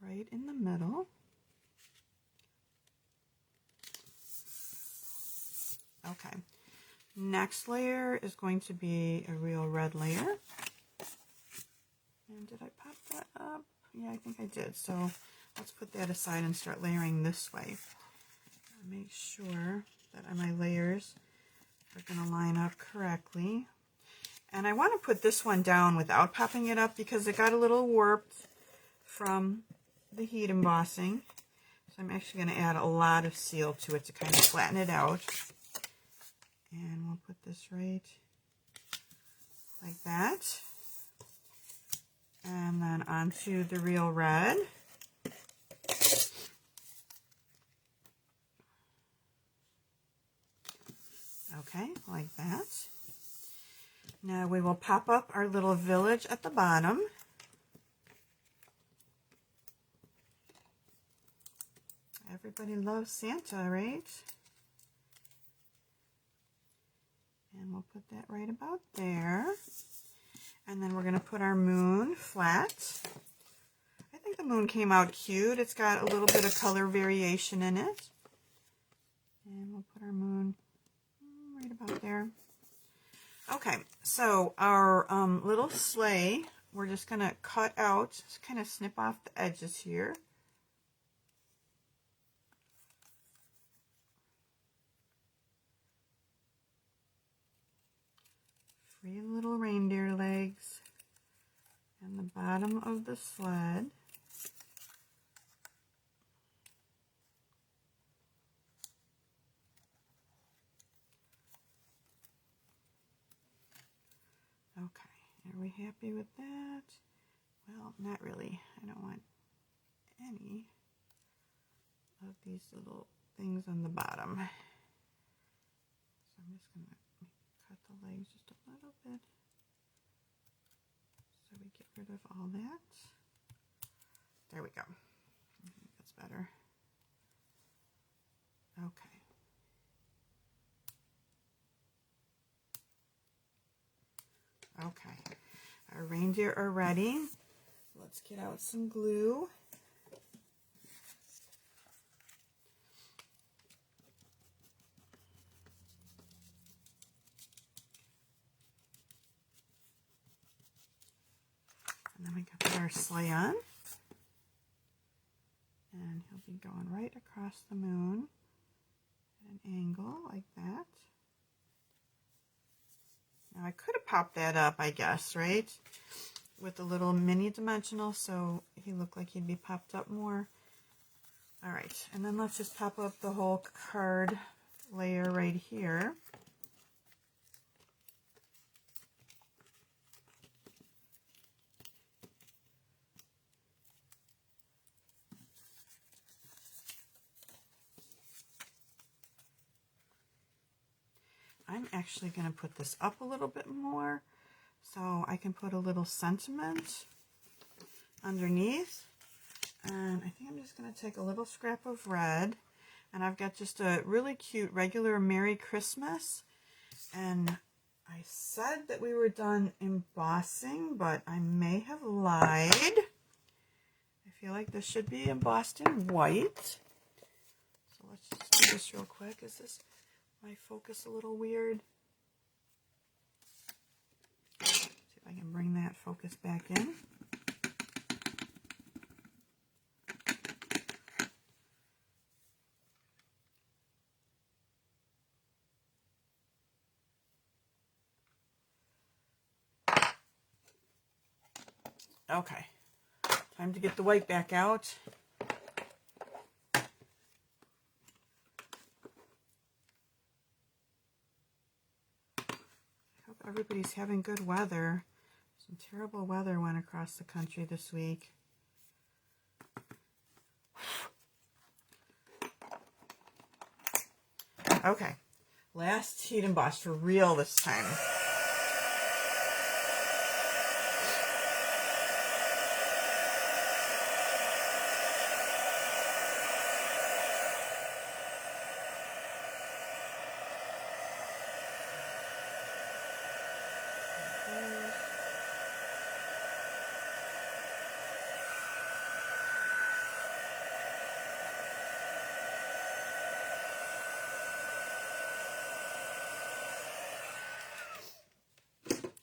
right in the middle. Okay, next layer is going to be a real red layer. And did I pop that up? Yeah, I think I did. So let's put that aside and start layering this way. Make sure that my layers are going to line up correctly. And I want to put this one down without popping it up because it got a little warped from the heat embossing. So I'm actually going to add a lot of seal to it to kind of flatten it out. And we'll put this right like that. And then onto the real red. Okay, like that. Now we will pop up our little village at the bottom. Everybody loves Santa, right? And we'll put that right about there. And then we're going to put our moon flat. I think the moon came out cute. It's got a little bit of color variation in it. And we'll put our moon right about there. Okay, so our little sleigh, we're just going to cut out, just kind of snip off the edges here. Three little reindeer legs and the bottom of the sled. Okay, are we happy with that? Well, not really. I don't want any of these little things on the bottom. So I'm just going to cut the legs just a little bit so we get rid of all that. There we go. I think that's better. Okay. Okay, our reindeer are ready. Let's get out some glue. And then we can put our sleigh on. And he'll be going right across the moon at an angle like that. Now I could have popped that up, I guess, right? With a little mini dimensional so he looked like he'd be popped up more. All right, and then let's just pop up the whole card layer right here. I'm actually going to put this up a little bit more so I can put a little sentiment underneath. And I think I'm just going to take a little scrap of red, and I've got just a really cute regular Merry Christmas. And I said that we were done embossing, but I may have lied. I feel like this should be embossed in white. So let's just do this real quick. Is this my focus a little weird? See if I can bring that focus back in. Okay, time to get the white back out. I hope everybody's having good weather. Some terrible weather went across the country this week. Okay, last heat emboss for real this time.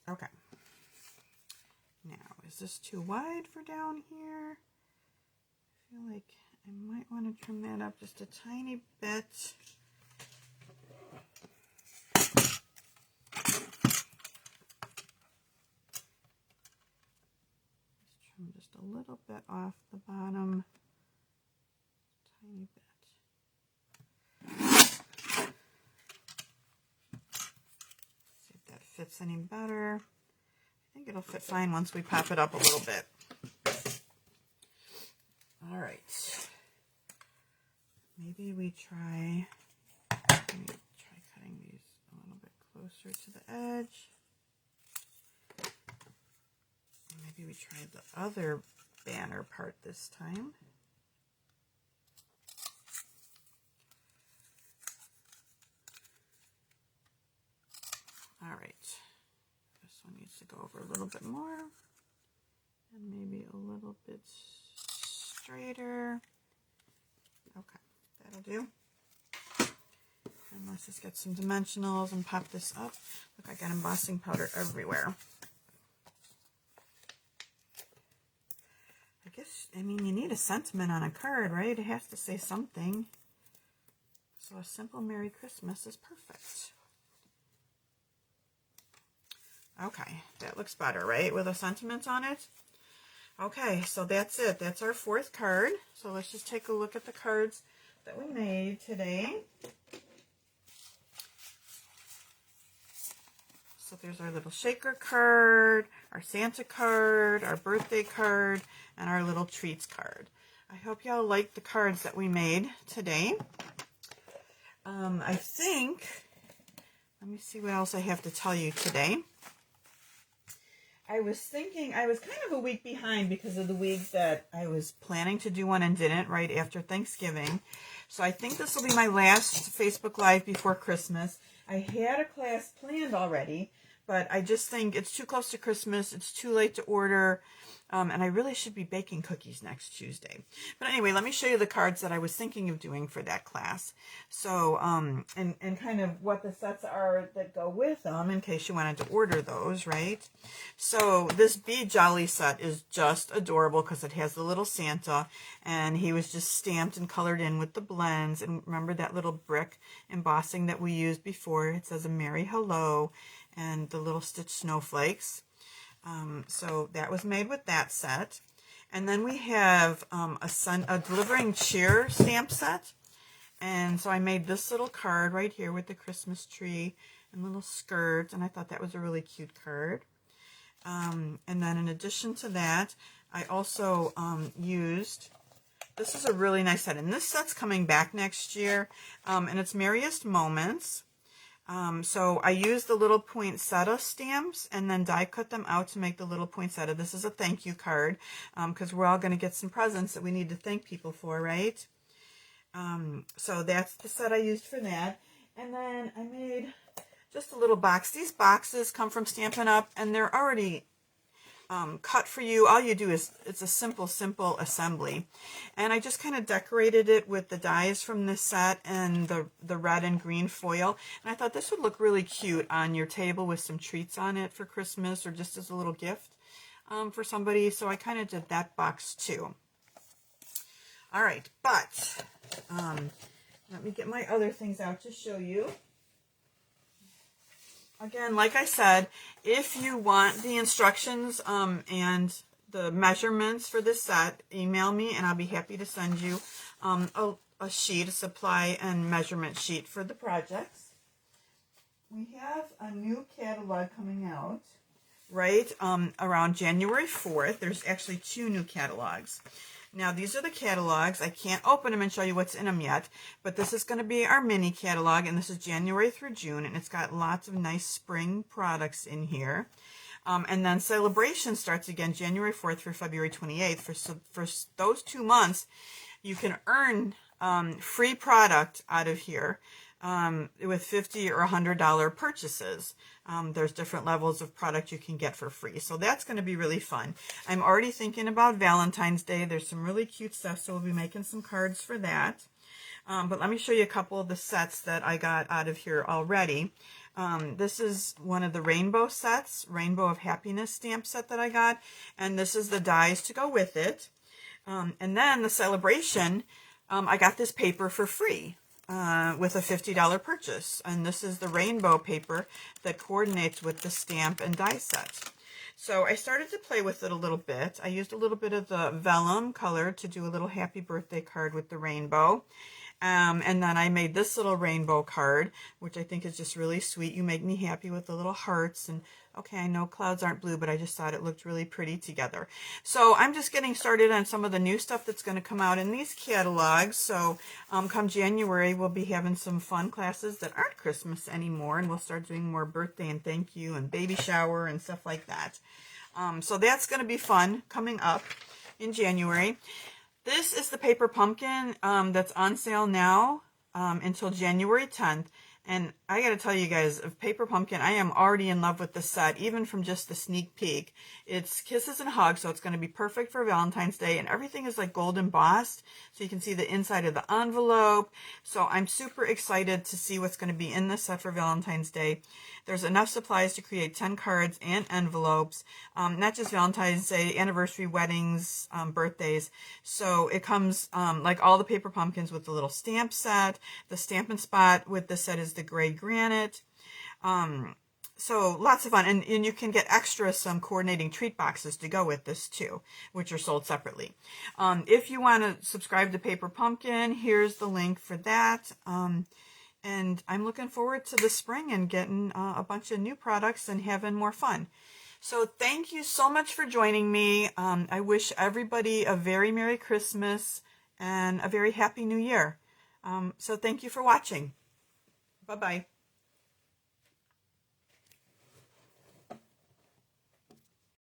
Okay. Now, is this too wide for down here? I feel like I might want to trim that up just a tiny bit. Let's trim just a little bit off the bottom. Tiny bit. See if that fits any better. I think it'll fit fine once we pop it up a little bit. All right. Maybe we try cutting these a little bit closer to the edge. Maybe we try the other banner part this time. All right. This one needs to go over a little bit more, and maybe a little bit straighter. Okay, that'll do. And let's just get some dimensionals and pop this up. Look, I got embossing powder everywhere. I mean, you need a sentiment on a card, right? It has to say something. So a simple Merry Christmas is perfect. Okay, that looks better, right? With a sentiment on it. Okay, so that's it. That's our fourth card. So let's just take a look at the cards that we made today. So there's our little shaker card, our Santa card, our birthday card, and our little treats card. I hope y'all liked the cards that we made today. I think, let me see what else I have to tell you today. I was thinking, I was kind of a week behind because of the week that I was planning to do one and didn't right after Thanksgiving. So I think this will be my last Facebook Live before Christmas. I had a class planned already, but I just think it's too close to Christmas. It's too late to order. And I really should be baking cookies next Tuesday. But anyway, let me show you the cards that I was thinking of doing for that class. So, and kind of what the sets are that go with them in case you wanted to order those, right? So this Be Jolly set is just adorable because it has the little Santa, and he was just stamped and colored in with the blends. And remember that little brick embossing that we used before? It says a Merry Hello and the little stitched snowflakes. So that was made with that set. And then we have a delivering cheer stamp set. And so I made this little card right here with the Christmas tree and little skirt, and I thought that was a really cute card. And then in addition to that, I also used, this is a really nice set, and this set's coming back next year, and it's Merriest Moments. So I used the little poinsettia stamps and then die cut them out to make the little poinsettia. This is a thank you card, because we're all going to get some presents that we need to thank people for, right? So that's the set I used for that. And then I made just a little box. These boxes come from Stampin' Up, and they're already cut for you. All you do is, it's a simple assembly. And I just kind of decorated it with the dies from this set and the red and green foil. And I thought this would look really cute on your table with some treats on it for Christmas or just as a little gift for somebody. So I kind of did that box too. All right, but let me get my other things out to show you. Again, like I said, if you want the instructions and the measurements for this set, email me and I'll be happy to send you a sheet, a supply and measurement sheet for the projects. We have a new catalog coming out right around January 4th. There's actually 2 new catalogs. Now, these are the catalogs. I can't open them and show you what's in them yet, but this is going to be our mini catalog, and this is January through June, and it's got lots of nice spring products in here. And then Celebration starts again January 4th through February 28th. For those 2 months, you can earn free product out of here with $50 or $100 purchases. There's different levels of product you can get for free. So that's going to be really fun. I'm already thinking about Valentine's Day. There's some really cute stuff, so we'll be making some cards for that. But let me show you a couple of the sets that I got out of here already. This is one of the rainbow sets, Rainbow of Happiness stamp set that I got. And this is the dies to go with it. And then the Celebration, I got this paper for free. With a $50 purchase, and this is the rainbow paper that coordinates with the stamp and die set. So I started to play with it a little bit. I used a little bit of the vellum color to do a little happy birthday card with the rainbow. And then I made this little rainbow card, which I think is just really sweet. You make me happy with the little hearts. And okay, I know clouds aren't blue, but I just thought it looked really pretty together. So I'm just getting started on some of the new stuff that's going to come out in these catalogs. So come January, we'll be having some fun classes that aren't Christmas anymore, and we'll start doing more birthday and thank you and baby shower and stuff like that. So that's going to be fun coming up in January. This is the paper pumpkin that's on sale now until January 10th. And I got to tell you guys, of Paper Pumpkin, I am already in love with this set, even from just the sneak peek. It's kisses and hugs, so it's going to be perfect for Valentine's Day. And everything is like gold embossed, so you can see the inside of the envelope. So I'm super excited to see what's going to be in this set for Valentine's Day. There's enough supplies to create 10 cards and envelopes, not just Valentine's Day, anniversary, weddings, birthdays. So it comes like all the Paper Pumpkins with the little stamp set. The Stampin' Spot with this set is the gray granite. So lots of fun, and you can get extra some coordinating treat boxes to go with this too, which are sold separately. If you want to subscribe to Paper Pumpkin, here's the link for that. And I'm looking forward to the spring and getting a bunch of new products and having more fun. So thank you so much for joining me. I wish everybody a very Merry Christmas and a very Happy New Year. So thank you for watching. Bye-bye.